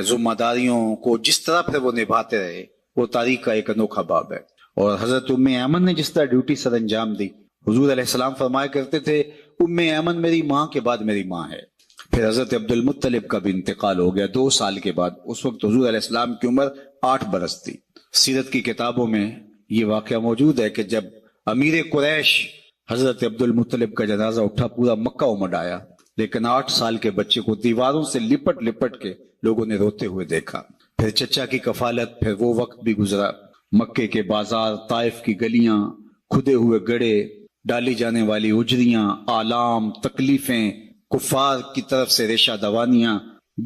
Speaker 2: ذمہ داریوں کو جس طرح پھر وہ نبھاتے رہے وہ تاریخ کا ایک انوکھا باب ہے۔ اور حضرت ام ایمن نے جس طرح ڈیوٹی سر انجام دی، حضور علیہ السلام فرمایا کرتے تھے ام ایمن میری ماں کے بعد میری ماں ہے۔ پھر حضرت عبد المطلب کا بھی انتقال ہو گیا 2 سال کے بعد، اس وقت حضور علیہ السلام کی عمر 8 برس تھی۔ سیرت کی کتابوں میں یہ واقعہ موجود ہے کہ جب امیر قریش حضرت عبد المطلب کا جنازہ اٹھا، پورا مکہ امڈ آیا، لیکن 8 سال کے بچے کو دیواروں سے لپٹ لپٹ کے لوگوں نے روتے ہوئے دیکھا۔ پھر چچا کی کفالت، پھر وہ وقت بھی گزرا، مکے کے بازار، طائف کی گلیاں، کھدے ہوئے گڑھے، ڈالی جانے والی اجریاں، آلام، تکلیفیں، کفار کی طرف سے ریشہ دوانیاں،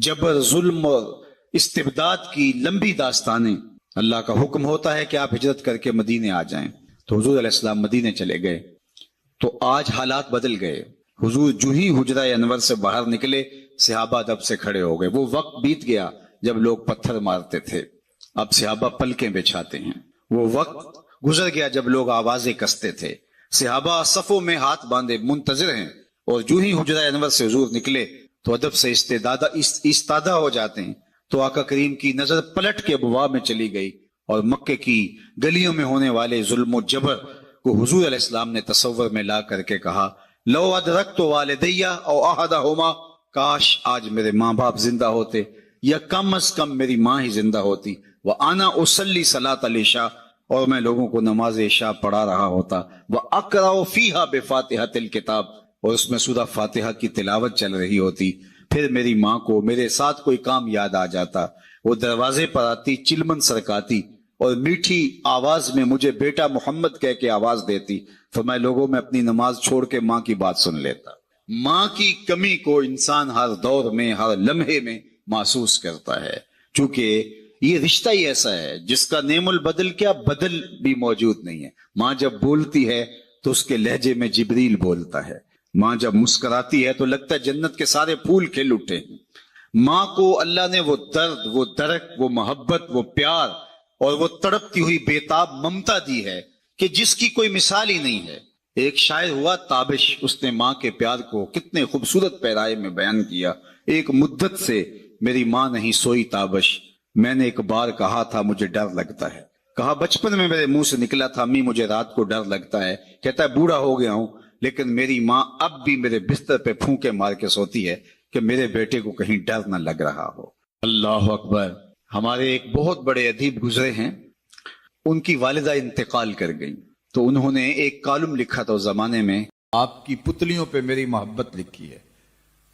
Speaker 2: جبر، ظلم اور استبداد کی لمبی داستانیں۔ اللہ کا حکم ہوتا ہے کہ آپ ہجرت کر کے مدینے آ جائیں، تو حضور علیہ السلام مدینے چلے گئے۔ تو آج حالات بدل گئے، حضور جو ہی حجرہ انور سے باہر نکلے صحابہ دب سے کھڑے ہو گئے۔ وہ وقت بیت گیا جب لوگ پتھر مارتے تھے، اب صحابہ پلکیں بچھاتے ہیں۔ وہ وقت گزر گیا جب لوگ آوازیں کستے تھے، صحابہ صفوں میں ہاتھ باندھے منتظر ہیں، اور جو ہی حجرہ انور سے حضور نکلے تو ادب سے استادہ ہو جاتے ہیں۔ تو آقا کریم کی نظر پلٹ کے ابواب میں چلی گئی، اور مکے کی گلیوں میں ہونے والے ظلم و جبر کو حضور علیہ السلام نے تصور میں لا کر کے کہا، لو ادرکت والدیہ او احدہما، کاش آج میرے ماں باپ زندہ ہوتے، یا کم از کم میری ماں ہی زندہ ہوتی، وانا اصلی صلاۃ العشاء، اور میں لوگوں کو نماز عشاء پڑھا رہا ہوتا، واقرأ فیہا بفاتحۃ الکتاب، اور اس میں سورہ فاتحہ کی تلاوت چل رہی ہوتی۔ پھر میری ماں کو میرے ساتھ کوئی کام یاد آ جاتا، وہ دروازے پر آتی، چلمن سرکاتی، اور میٹھی آواز میں مجھے بیٹا محمد کہہ کے آواز دیتی، تو میں لوگوں میں اپنی نماز چھوڑ کے ماں کی بات سن لیتا۔ ماں کی کمی کو انسان ہر دور میں، ہر لمحے میں محسوس کرتا ہے، چونکہ یہ رشتہ ہی ایسا ہے جس کا نعم البدل کیا بدل بھی موجود نہیں ہے۔ ماں جب بولتی ہے تو اس کے لہجے میں جبریل بولتا ہے، ماں جب مسکراتی ہے تو لگتا ہے جنت کے سارے پھول کھل اٹھے ہیں۔ ماں کو اللہ نے وہ درد، وہ درک، وہ محبت، وہ پیار اور وہ تڑپتی ہوئی بےتاب ممتا دی ہے کہ جس کی کوئی مثال ہی نہیں ہے۔ ایک شاعر ہوا تابش، اس نے ماں کے پیار کو کتنے خوبصورت پیرائے میں بیان کیا۔ ایک مدت سے میری ماں نہیں سوئی تابش، میں نے ایک بار کہا تھا مجھے ڈر لگتا ہے، کہا بچپن میں میرے منہ سے نکلا تھا امی مجھے رات کو ڈر لگتا ہے، کہتا ہے بوڑھا ہو گیا ہوں لیکن میری ماں اب بھی میرے بستر پہ پھونکے مار کے سوتی ہے کہ میرے بیٹے کو کہیں ڈر نہ لگ رہا ہو۔ اللہ اکبر۔ ہمارے ایک بہت بڑے ادیب گزرے ہیں، ان کی والدہ انتقال کر گئی، تو انہوں نے ایک کالم لکھا تھا اس زمانے میں، آپ کی پتلیوں پہ میری محبت لکھی ہے،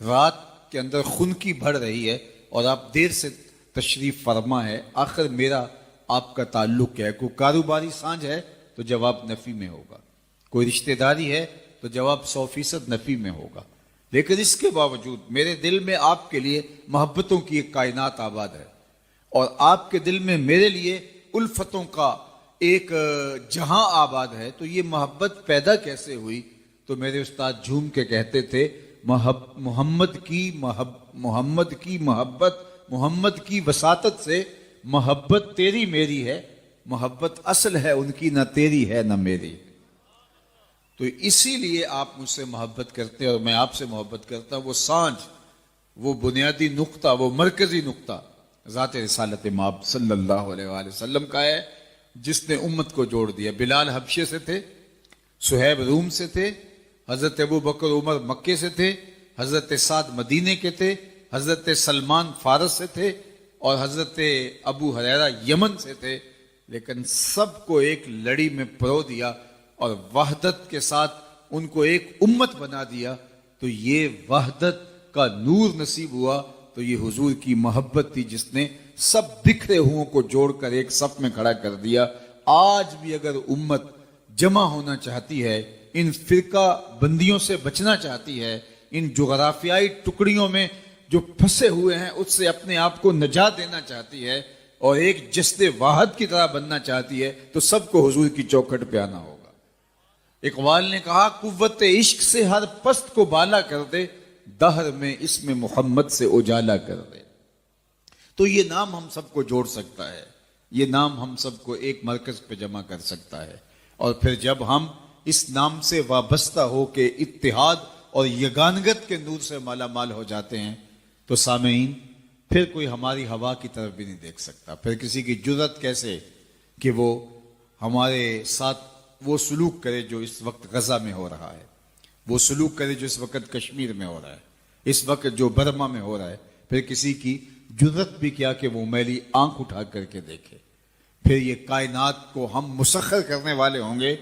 Speaker 2: رات کے اندر خنکی بڑھ رہی ہے اور آپ دیر سے تشریف فرما ہے، آخر میرا آپ کا تعلق کیا ہے؟ کوئی کاروباری سانجھ ہے تو جواب نفی میں ہوگا، کوئی رشتہ داری ہے تو جواب 100% نفی میں ہوگا، لیکن اس کے باوجود میرے دل میں آپ کے لیے محبتوں کی ایک کائنات آباد ہے، اور آپ کے دل میں میرے لیے الفتوں کا ایک جہاں آباد ہے۔ تو یہ محبت پیدا کیسے ہوئی؟ تو میرے استاد جھوم کے کہتے تھے محمد کی محبت، محمد کی وساطت سے محبت تیری میری ہے، محبت اصل ہے ان کی، نہ تیری ہے نہ میری۔ تو اسی لیے آپ مجھ سے محبت کرتے ہیں اور میں آپ سے محبت کرتا ہوں۔ وہ سانجھ، وہ بنیادی نقطہ، وہ مرکزی نقطہ ذات رسالت مآب صلی اللہ علیہ وآلہ وسلم کا ہے، جس نے امت کو جوڑ دیا۔ بلال حبشے سے تھے، صہیب روم سے تھے، حضرت ابو بکر عمر مکے سے تھے، حضرت سعد مدینے کے تھے، حضرت سلمان فارس سے تھے، اور حضرت ابو ہریرہ یمن سے تھے، لیکن سب کو ایک لڑی میں پرو دیا اور وحدت کے ساتھ ان کو ایک امت بنا دیا۔ تو یہ وحدت کا نور نصیب ہوا، تو یہ حضور کی محبت تھی جس نے سب بکھرے ہوں کو جوڑ کر ایک صف میں کھڑا کر دیا۔ آج بھی اگر امت جمع ہونا چاہتی ہے، ان فرقہ بندیوں سے بچنا چاہتی ہے، ان جغرافیائی ٹکڑیوں میں جو پھنسے ہوئے ہیں اس سے اپنے آپ کو نجات دینا چاہتی ہے، اور ایک جسد واحد کی طرح بننا چاہتی ہے، تو سب کو حضور کی چوکھٹ پہ آنا ہوگا۔ اقبال نے کہا قوت عشق سے ہر پست کو بالا کر دے، دہر میں اس میں محمد سے اجالا کر دے۔ تو یہ نام ہم سب کو جوڑ سکتا ہے، یہ نام ہم سب کو ایک مرکز پہ جمع کر سکتا ہے، اور پھر جب ہم اس نام سے وابستہ ہو کے اتحاد
Speaker 3: اور یگانگت کے نور سے مالا مال ہو جاتے ہیں تو سامعین پھر کوئی ہماری ہوا کی طرف بھی نہیں دیکھ سکتا. پھر کسی کی جرأت کیسے کہ وہ ہمارے ساتھ وہ سلوک کرے جو اس وقت غزہ میں ہو رہا ہے, وہ سلوک کرے جو اس وقت کشمیر میں ہو رہا ہے, اس وقت جو برما میں ہو رہا ہے. پھر کسی کی جرأت بھی کیا کہ وہ میلی آنکھ اٹھا کر کے دیکھے. پھر یہ کائنات کو ہم مسخر کرنے والے ہوں گے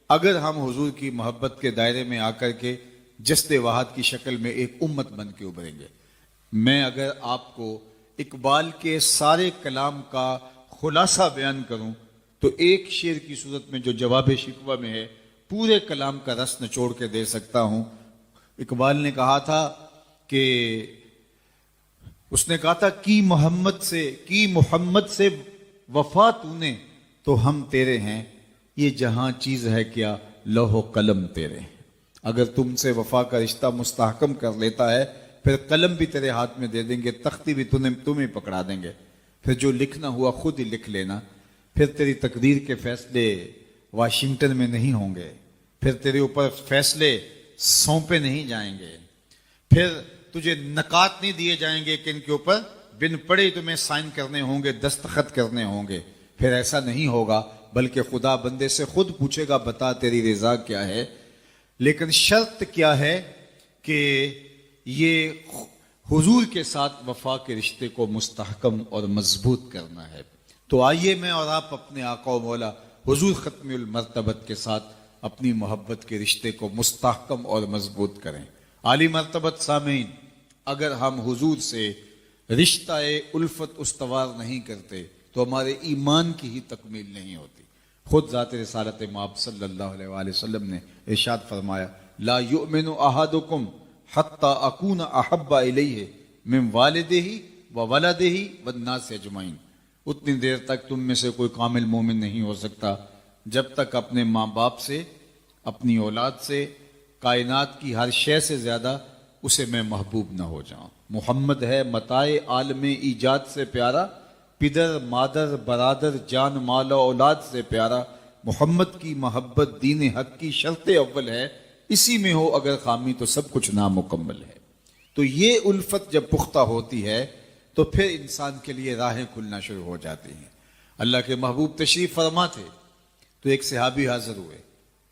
Speaker 3: اگر ہم حضور کی محبت کے دائرے میں آ کر کے جسد واحد کی شکل میں ایک امت بن کے ابھریں گے. میں اگر آپ کو اقبال کے سارے کلام کا خلاصہ بیان کروں تو ایک شعر کی صورت میں جو جواب شکوہ میں ہے پورے کلام کا رس نچوڑ کے دے سکتا ہوں. اقبال نے کہا تھا کہ اس نے کہا تھا کی محمد سے وفا تو نے تو ہم تیرے ہیں, یہ جہاں چیز ہے کیا لوح و قلم تیرے ہیں. اگر تم سے وفا کا رشتہ مستحکم کر لیتا ہے پھر قلم بھی تیرے ہاتھ میں دے دیں گے, تختی بھی تمہیں پکڑا دیں گے. پھر جو لکھنا ہوا خود ہی لکھ لینا. پھر تیری تقدیر کے فیصلے واشنگٹن میں نہیں ہوں گے, پھر تیرے اوپر فیصلے سونپے نہیں جائیں گے, پھر تجھے نکات نہیں دیے جائیں گے کہ ان کے اوپر بن پڑے تمہیں سائن کرنے ہوں گے, دستخط کرنے ہوں گے. پھر ایسا نہیں ہوگا بلکہ خدا بندے سے خود پوچھے گا بتا تیری رضا کیا ہے. لیکن شرط کیا ہے کہ یہ حضور کے ساتھ وفا کے رشتے کو مستحکم اور مضبوط کرنا ہے. تو آئیے میں اور آپ اپنے آقا و مولا حضور ختم المرتبت کے ساتھ اپنی محبت کے رشتے کو مستحکم اور مضبوط کریں. عالی مرتبت سامعین, اگر ہم حضور سے رشتہ الفت استوار نہیں کرتے تو ہمارے ایمان کی ہی تکمیل نہیں ہوتی. خود ذات رسالت مآب صلی اللہ علیہ وآلہ وسلم نے ارشاد فرمایا لا یؤمن احدکم حتی اکون احب الیہ من والدہ وولدہ والناس اجمعین. اتنی دیر تک تم میں سے کوئی کامل مومن نہیں ہو سکتا جب تک اپنے ماں باپ سے, اپنی اولاد سے, کائنات کی ہر شے سے زیادہ اسے میں محبوب نہ ہو جاؤں. محمد ہے متاع عالم ایجاد سے پیارا, پدر مادر برادر جان مال و اولاد سے پیارا. محمد کی محبت دین حق کی شرط اول ہے, اسی میں ہو اگر خامی تو سب کچھ نامکمل ہے. تو یہ الفت جب پختہ ہوتی ہے تو پھر انسان کے لیے راہیں کھلنا شروع ہو جاتی ہیں. اللہ کے محبوب تشریف فرما تھے تو ایک صحابی حاضر ہوئے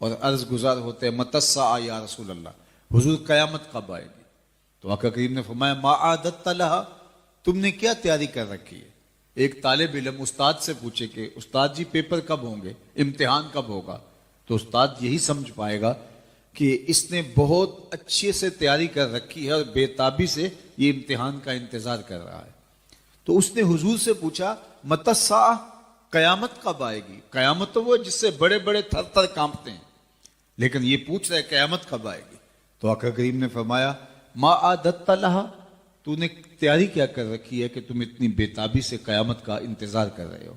Speaker 3: اور عرض گزار ہوتے ہیں متی الساعہ یا رسول اللہ, حضور قیامت کب آئے گی؟ تو آقا کریم نے فرمایا ما عادت لہا, تم نے کیا تیاری کر رکھی ہے؟ ایک طالب علم استاد سے پوچھے کہ استاد جی پیپر کب ہوں گے, امتحان کب ہوگا؟ تو استاد یہی سمجھ پائے گا کہ اس نے بہت اچھے سے تیاری کر رکھی ہے اور بے تابی سے یہ امتحان کا انتظار کر رہا ہے. تو اس نے حضور سے پوچھا متی الساعہ, قیامت کب آئے گی؟ قیامت تو وہ جس سے بڑے بڑے تھر تھر کانپتے ہیں, لیکن یہ پوچھ رہے قیامت کب آئے گی. تو آقا کریم نے فرمایا ما عادت لہا, تو نے تیاری کیا کر رکھی ہے کہ تم اتنی بے تابی سے قیامت کا انتظار کر رہے ہو؟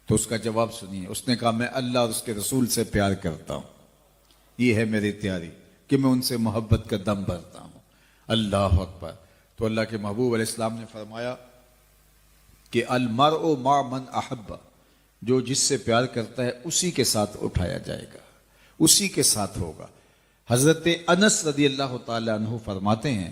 Speaker 3: تو اس کا جواب سنیے. اس نے کہا میں اللہ اور اس کے رسول سے پیار کرتا ہوں, یہ ہے میری تیاری کہ میں ان سے محبت کا دم بھرتا ہوں. اللہ اکبر. تو اللہ کے محبوب علیہ السلام نے فرمایا کہ المرء مع من احب, جو جس سے پیار کرتا ہے اسی کے ساتھ اٹھایا جائے گا, اسی کے ساتھ ہوگا. حضرت انس رضی اللہ تعالی عنہ فرماتے ہیں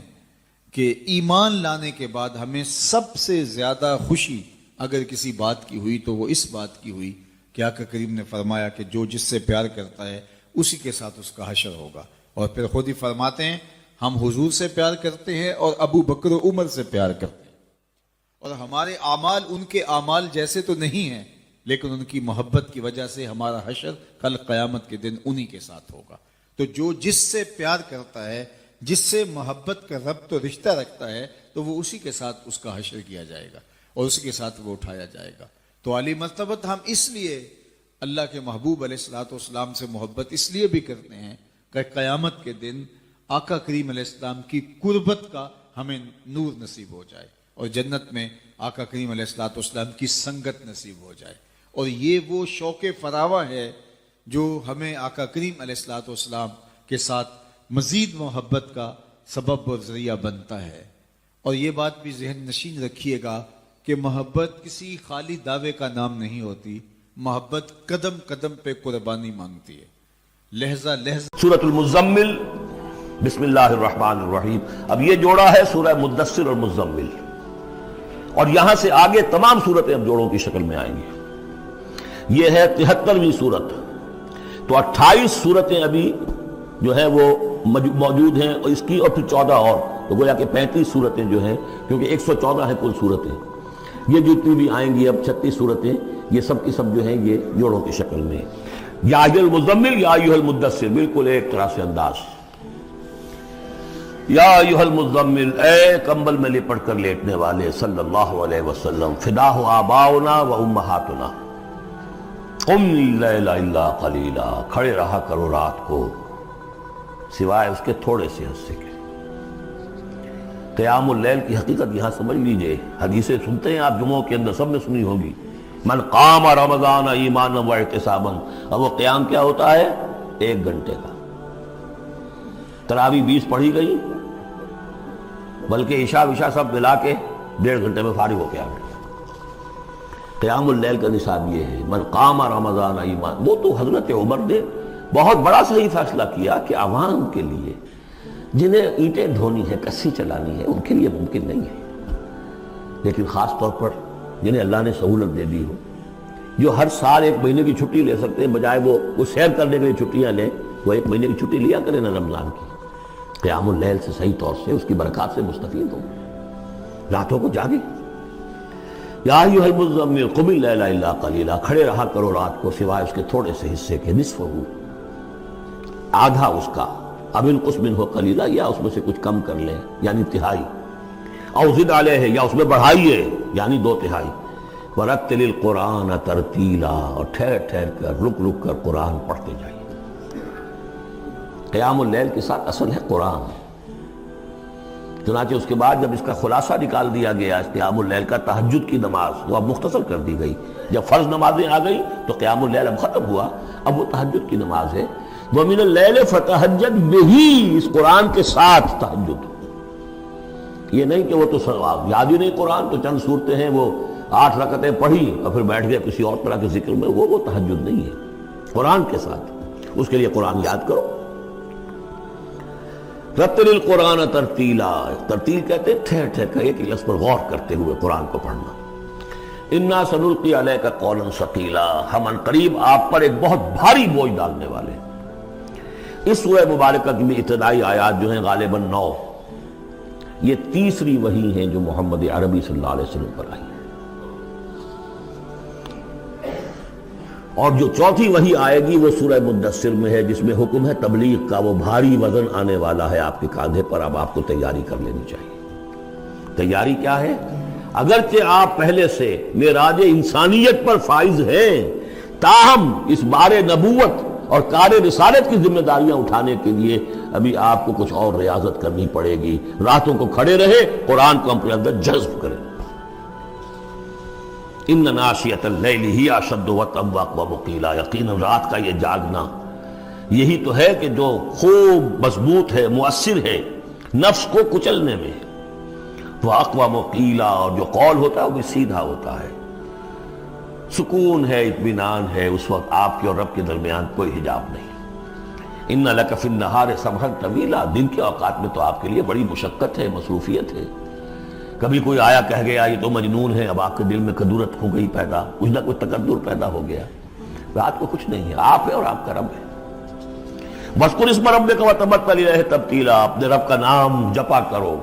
Speaker 3: کہ ایمان لانے کے بعد ہمیں سب سے زیادہ خوشی اگر کسی بات کی ہوئی تو وہ اس بات کی ہوئی کہ آقا کریم نے فرمایا کہ جو جس سے پیار کرتا ہے اسی کے ساتھ اس کا حشر ہوگا. اور پھر خود ہی فرماتے ہیں ہم حضور سے پیار کرتے ہیں اور ابو بکر و عمر سے پیار کرتے ہیں, اور ہمارے اعمال ان کے اعمال جیسے تو نہیں ہیں, لیکن ان کی محبت کی وجہ سے ہمارا حشر کل قیامت کے دن انہی کے ساتھ ہوگا. تو جو جس سے پیار کرتا ہے, جس سے محبت کا ربط و رشتہ رکھتا ہے, تو وہ اسی کے ساتھ اس کا حشر کیا جائے گا اور اسی کے ساتھ وہ اٹھایا جائے گا. تو عالی مرتبت ہم اس لیے اللہ کے محبوب علیہ الصلوۃ والسلام سے محبت اس لیے بھی کرتے ہیں کہ قیامت کے دن آقا کریم علیہ السلام کی قربت کا ہمیں نور نصیب ہو جائے اور جنت میں آقا کریم علیہ الصلوۃ والسلام کی سنگت نصیب ہو جائے. اور یہ وہ شوق فراواں ہے جو ہمیں آقا کریم علیہ الصلوۃ والسلام کے ساتھ مزید محبت کا سبب اور ذریعہ بنتا ہے. اور یہ بات بھی ذہن نشین رکھیے گا کہ محبت کسی خالی دعوے کا نام نہیں ہوتی, محبت قدم قدم پہ قربانی مانگتی ہے, لہجہ لہجہ.
Speaker 4: سورۃ المزمل بسم اللہ الرحمن الرحیم. اب یہ جوڑا ہے سورہ مدثر اور مزمل، اور یہاں سے آگے تمام صورتیں اب جوڑوں کی شکل میں آئیں گی. یہ ہے 73ویں صورت. تو 28 صورتیں ابھی جو ہے وہ موجود ہیں، اور اس کی اور پھر 14 اور، تو گویا کہ 35 صورتیں جو ہیں، کیونکہ 114 ہے کل صورتیں. یہ جتنی بھی آئیں گی اب 36 صورتیں، یہ سب کی سب جو ہیں یہ جوڑوں کی شکل میں. یا ایھا المزمل یا ایھا المدثر، بالکل ایک طرح سے انداز. یا ایھا المزمل، اے کمبل میں لپٹ کر لیٹنے والے، صلی اللہ علیہ وسلم. فداہ آباؤنا و امہاتنا، قم اللیل الا قلیلا، کھڑے رہا کرو رات کو سوائے اس کے تھوڑے سے حصے کے. قیام اللیل کی حقیقت یہاں سمجھ لیجئے. حدیثیں سنتے ہیں آپ جمعوں کے اندر، سب نے سنی ہوگی، من قام رمضان ایمانا و احتسابا. اب وہ قیام کیا ہوتا ہے؟ 1 گھنٹے کا. تراویح 20 پڑھی گئی، بلکہ عشاء وشاء سب ملا کے 1.5 گھنٹے میں فارغ ہو کے آ گئے. قیام اللیل کا نصاب یہ ہے. من قام رمضان ایمان، وہ تو حضرت عمر نے بہت بڑا صحیح فیصلہ کیا کہ عوام کے لیے جنہیں اینٹیں دھونی ہے، کسی چلانی ہے، ان کے لیے ممکن نہیں ہے، لیکن خاص طور پر جنہیں اللہ نے سہولت دے دی ہو، جو ہر سال 1 مہینے کی چھٹی لے سکتے ہیں، بجائے وہ سیر کرنے کے لیے چھٹیاں لیں، وہ 1 مہینے کی چھٹی لیا کریں نا رمضان کی. قیام اللیل سے صحیح طور سے اس کی برکات سے مستفید ہو، راتوں کو جاگے. یا ایھا المزمل قم اللیل الا قلیلا، کھڑے رہا کرو رات کو سوائے اس کے تھوڑے سے حصے کے. نصفہ، آدھا اس کا، اب انقص منہ قلیلا، یا اس میں سے کچھ کم کر لیں یعنی تہائی. او زد علیہ، یا اس میں بڑھائیے یعنی 2/3. ورتل القرآن ترتیلا، اور ٹھہر ٹھہر کر رک رک کر قرآن پڑھتے جائیے. قیام اللیل کے ساتھ اصل ہے قرآن. چنانچہ اس کے بعد جب اس کا خلاصہ نکال دیا گیا اس قیام اللیل کا، تہجد کی نماز وہ اب مختصر کر دی گئی. جب فرض نمازیں آ گئی تو قیام اللیل اب ختم ہوا، اب وہ تہجد کی نماز ہے. وَمِنَ اللَّيْلِ فَتَہجد بِهِ، اس قرآن کے ساتھ تہجد. یہ نہیں کہ وہ تو یاد ہی نہیں قرآن، تو چند صورتیں ہیں وہ 8 رکعتیں پڑھی اور پھر بیٹھ گئے کسی اور طرح کے ذکر میں، وہ تہجد نہیں ہے. قرآن کے ساتھ اس کے لیے قرآن یاد کرو. رتل القرآن ترتیلا، ترتیل کہتے ہیں ٹھہر ٹھہر کر ایک لفظ پر غور کرتے ہوئے قرآن کو پڑھنا. انا سنلقی علیک قولا ثقیلا، ہم عنقریب آپ پر ایک بہت بھاری بوجھ ڈالنے والے. اس سورہ مبارکہ کی ابتدائی آیات جو ہیں غالباً 9، یہ تیسری وحی ہیں جو محمد عربی صلی اللہ علیہ وسلم پر آئی ہے. اور جو چوتھی وحی آئے گی وہ سورہ مدثر میں ہے، جس میں حکم ہے تبلیغ کا. وہ بھاری وزن آنے والا ہے آپ کے کاندھے پر، اب آپ کو تیاری کر لینی چاہیے. تیاری کیا ہے؟ اگرچہ آپ پہلے سے معراج انسانیت پر فائز ہیں، تاہم اس بار نبوت اور کار رسالت کی ذمہ داریاں اٹھانے کے لیے ابھی آپ کو کچھ اور ریاضت کرنی پڑے گی. راتوں کو کھڑے رہے، قرآن کو اپنے اندر جذب کریں. ان ناشیۃ اللیل ہی اشد وطئا واقوم قیلا، یقیناً رات کا یہ جاگنا یہی تو ہے کہ جو خوب مضبوط ہے، مؤثر ہے نفس کو کچلنے میں. واقوم قیلا، اور جو قول ہوتا ہے وہ بھی سیدھا ہوتا ہے. سکون ہے، اطمینان ہے، اس وقت آپ کے اور رب کے درمیان کوئی حجاب نہیں. ان لک فی النہار سبحا طویلا، دن کے اوقات میں تو آپ کے لیے بڑی مشقت ہے، مصروفیت ہے. کبھی کوئی آیا کہہ گیا یہ تو مجنون ہے، اب آپ کے دل میں کدورت ہو گئی پیدا، کچھ نہ کچھ تکدر پیدا ہو گیا. رات کو کچھ نہیں ہے، آپ ہے اور آپ کا رب ہے. وَاذْكُرِ اسْمَ رَبِّكَ وَتَبَتَّلْ إِلَيْهِ تَبْتِيلًا، اپنے رب کا نام جپا کرو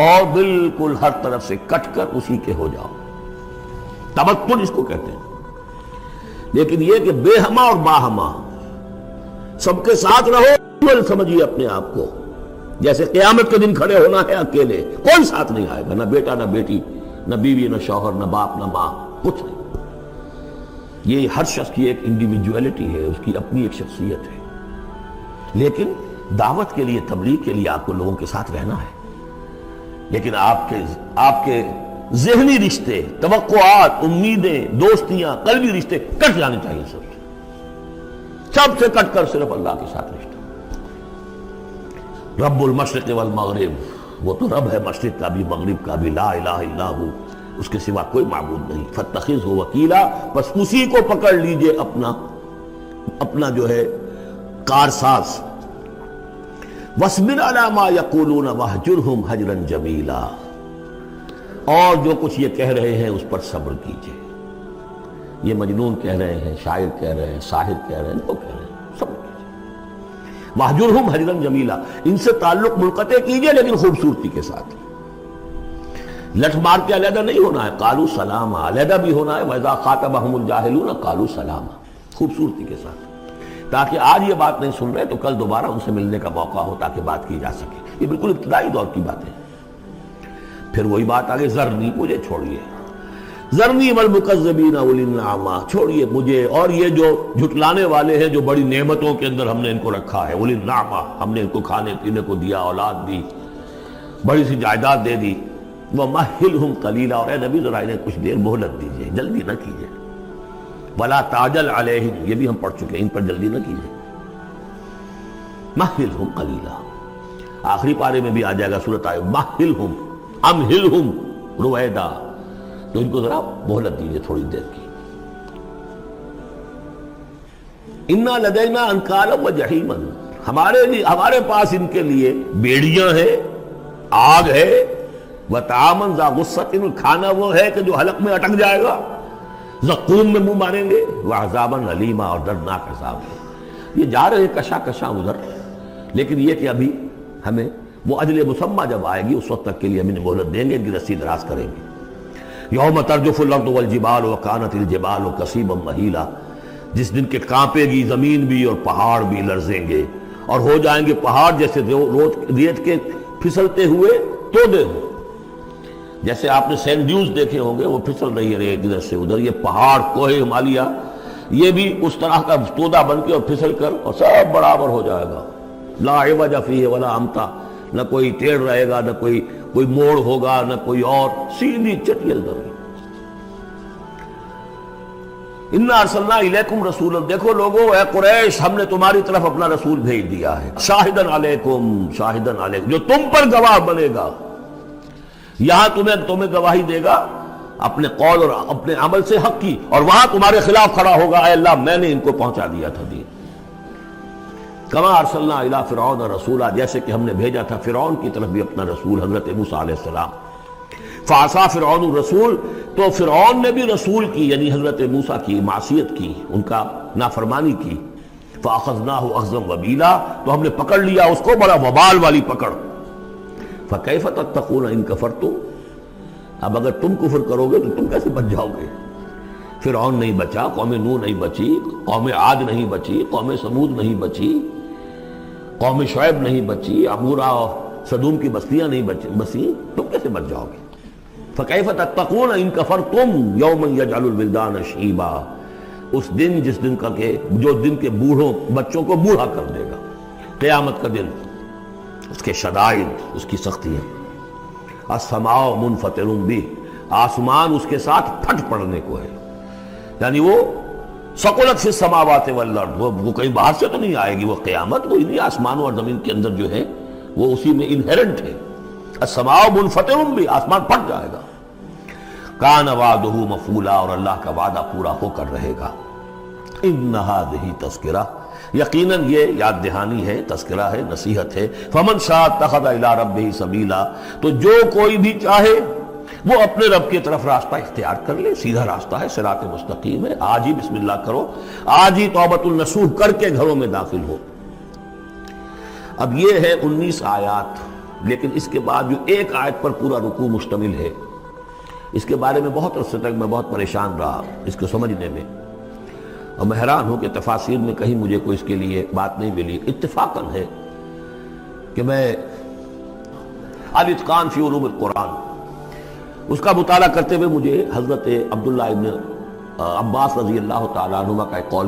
Speaker 4: اور بالکل ہر طرف سے کٹ کر اسی کے ہو جاؤ. تبتل اس کو کہتے ہیں. لیکن یہ کہ بے ہما اور باہما سب کے ساتھ رہو، سمجھیے اپنے آپ کو جیسے قیامت کے دن کھڑے ہونا ہے اکیلے، کوئی ساتھ نہیں آئے گا، نہ بیٹا نہ بیٹی، نہ بیوی نہ شوہر، نہ باپ نہ ماں، کچھ نہیں. یہ ہر شخص کی ایک انڈیویجویلٹی ہے، اس کی اپنی ایک شخصیت ہے. لیکن دعوت کے لیے، تبلیغ کے لیے آپ کو لوگوں کے ساتھ رہنا ہے. لیکن آپ کے ذہنی رشتے، توقعات، امیدیں، دوستیاں، قلبی رشتے کٹ جانے چاہیے. سب سے کٹ کر صرف اللہ کے ساتھ رشتہ. رب المشرق والمغرب، وہ تو رب ہے مشرق کا بھی مغرب کا بھی، لا الہ الا ہو، اس کے سوا کوئی معبود نہیں. فاتخذہ وکیلا، بس اسی کو پکڑ لیجئے اپنا جو ہے کارساز. وَاصْبِرْ عَلَىٰ مَا يَقُولُونَ وَاهْجُرْهُمْ حَجْرًا جَمِيلًا، اور جو کچھ یہ کہہ رہے ہیں اس پر صبر کیجئے. یہ مجنون کہہ رہے ہیں، شاعر کہہ رہے ہیں، ساحر کہہ رہے ہیں، وہ کہہ رہے ہیں، صبر کیجئے. وَاهْجُرْهُمْ حَجْرًا جَمِيلًا، ان سے تعلق منقطع کیجئے لیکن خوبصورتی کے ساتھ. لٹ مار کے علیحدہ نہیں ہونا ہے، قالوا سلاما، علیحدہ بھی ہونا ہے، وَإِذَا خَاطَبَهُمُ الْجَاهِلُونَ قَالُوا سَلَامًا، خوبصورتی کے ساتھ، تاکہ آج یہ بات نہیں سن رہے تو کل دوبارہ ان سے ملنے کا موقع ہو تاکہ بات کی جا سکے. یہ بالکل ابتدائی دور کی بات ہے. پھر وہی بات آگے، ذرنی، مجھے چھوڑیے، ذرنی والمکذبین اولی النعمہ، چھوڑیے مجھے اور یہ جو جھٹلانے والے ہیں جو بڑی نعمتوں کے اندر ہم نے ان کو رکھا ہے. اولی النعمہ، ہم نے ان کو کھانے پینے کو دیا، اولاد دی، بڑی سی جائیداد دے دی. وَمَهِّلْهُمْ قَلِيلًا، اور اے نبی ذرا انہیں کچھ دیر مہلت دیجیے، جلدی نہ کیجیے. وَلَا تَعْجَلْ عَلَيْهِمْ، یہ بھی ہم پڑھ چکے ہیں، ان پر جلدی نہ کیجیے. مَهِّلْهُمْ قَلِيلًا، آخری پارے میں بھی آ جائے گا سورۃ مَهِّلْهُمْ أَمْهِلْهُمْ رُوَيْدًا، تو ان کو ذرا مہلت دیجیے تھوڑی دیر کی. اِنَّا لَدَيْنَا أَنْكَالًا وَجَحِيمًا، ہمارے پاس ان کے لیے بیڑیاں ہیں، آگ ہے، وَطَعَامًا ذَا غُصَّةٍ، کھانا وہ ہے کہ جو حلق میں اٹک جائے گا، زقوم میں منہ ماریں گے، وَعَذَابًا أَلِيمًا، اور دردناک عذاب ہے. یہ جا رہے ہیں کشا کشا ادھر، لیکن یہ کہ ابھی ہمیں وہ اجل مسمى جب آئے گی اس وقت تک کے لیے ہم انہیں مہلت دیں گے، ان کی رسی دراز کریں گے. یوم ترجف الارض والجبال وکانت الجبال کثیبا مہیلا، جس دن کے کانپے گی زمین بھی اور پہاڑ بھی لرزیں گے، اور ہو جائیں گے پہاڑ جیسے ریت کے پھسلتے ہوئے تودے ہوں. جیسے آپ نے سینڈ ڈیوز دیکھے ہوں گے، وہ پھسل رہی ہے ادھر سے ادھر. یہ پہاڑ کوہ ہمالیہ یہ بھی اس طرح کا تودا بن کے اور پھسل کر اور سب برابر ہو جائے گا. لا عوج فیہ ولا امتا، نہ کوئی ٹیڑھ رہے گا، نہ کوئی موڑ ہوگا، نہ کوئی اور، سیدھی چٹیل زمین. انا ارسلنا الیکم رسولا، دیکھو لوگو اے قریش، ہم نے تمہاری طرف اپنا رسول بھیج دیا ہے. شاہدن علیکم، شاہدن علیکم، جو تم پر گواہ بنے گا. یہاں تمہیں گواہی دے گا اپنے قول اور اپنے عمل سے حق کی، اور وہاں تمہارے خلاف کھڑا ہوگا، اے اللہ میں نے ان کو پہنچا دیا تھا دین. کما ارسلنا الی فرعون رسولا، جیسے کہ ہم نے بھیجا تھا فرعون کی طرف بھی اپنا رسول حضرت موسیٰ علیہ السلام. فعصا فرعون الرسول، تو فرعون نے بھی رسول کی یعنی حضرت موسیٰ کی معصیت کی، ان کا نافرمانی کی. فاخذناہ اخذا وبیلا، تو ہم نے پکڑ لیا اس کو بڑا وبال والی پکڑ. فکیف تتقون ان کفرتم، اب اگر تم کفر کرو گے تو تم کیسے بچ جاؤ گے؟ فرعون نہیں بچا، قوم نوح نہیں بچی، قوم عاد نہیں بچی، قوم سمود نہیں بچی، قوم شعیب نہیں بچی، عمورہ اور صدوم کی بستیاں نہیں بسی، تم کیسے بچ جاؤ گے؟ فکیف تتقون ان کفرتم یوما یجعل الولدان شیبا، اس دن جس دن کا کہ جو دن کے بچوں کو بوڑھا کر دے گا. قیامت کا دن، اس کے شدائد، اس کی سختیاں. السماء منفطر بہ، آسمان اس کے ساتھ پھٹ پڑنے کو ہے، یعنی وہ ثقلت فی السماوات والارض، وہ کہیں باہر سے تو نہیں آئے گی. وہ قیامت وہ انہی آسمانوں اور زمین کے اندر جو ہے وہ اسی میں انہیرنٹ ہے. السماء منفطر بہ، آسمان پھٹ جائے گا. کان وعدہ مفعولا، اور اللہ کا وعدہ پورا ہو کر رہے گا. ان ھذہ تذکرہ، یقیناً یہ یاد دہانی ہے، تذکرہ ہے، نصیحت ہے. فمن شاء اتخذ الی ربہ سبیلا، تو جو کوئی بھی چاہے وہ اپنے رب کی طرف راستہ اختیار کر لے. سیدھا راستہ ہے، صراط مستقیم ہے. آج ہی بسم اللہ کرو، آج ہی توبۃ النصوح کر کے گھروں میں داخل ہو. اب یہ ہے 19 آیات، لیکن اس کے بعد جو ایک آیت پر پورا رکوع مشتمل ہے، اس کے بارے میں بہت عرصے تک میں بہت پریشان رہا اس کو سمجھنے میں، اور میں حیران ہوں کہ تفاسیر میں کہیں مجھے کوئی اس کے لیے بات نہیں ملی. اتفاقاً ہے کہ میں الاتقان فی علوم القرآن اس کا مطالعہ کرتے ہوئے مجھے حضرت عبداللہ ابن عباس رضی اللہ تعالیٰ عنہما کا ایک قول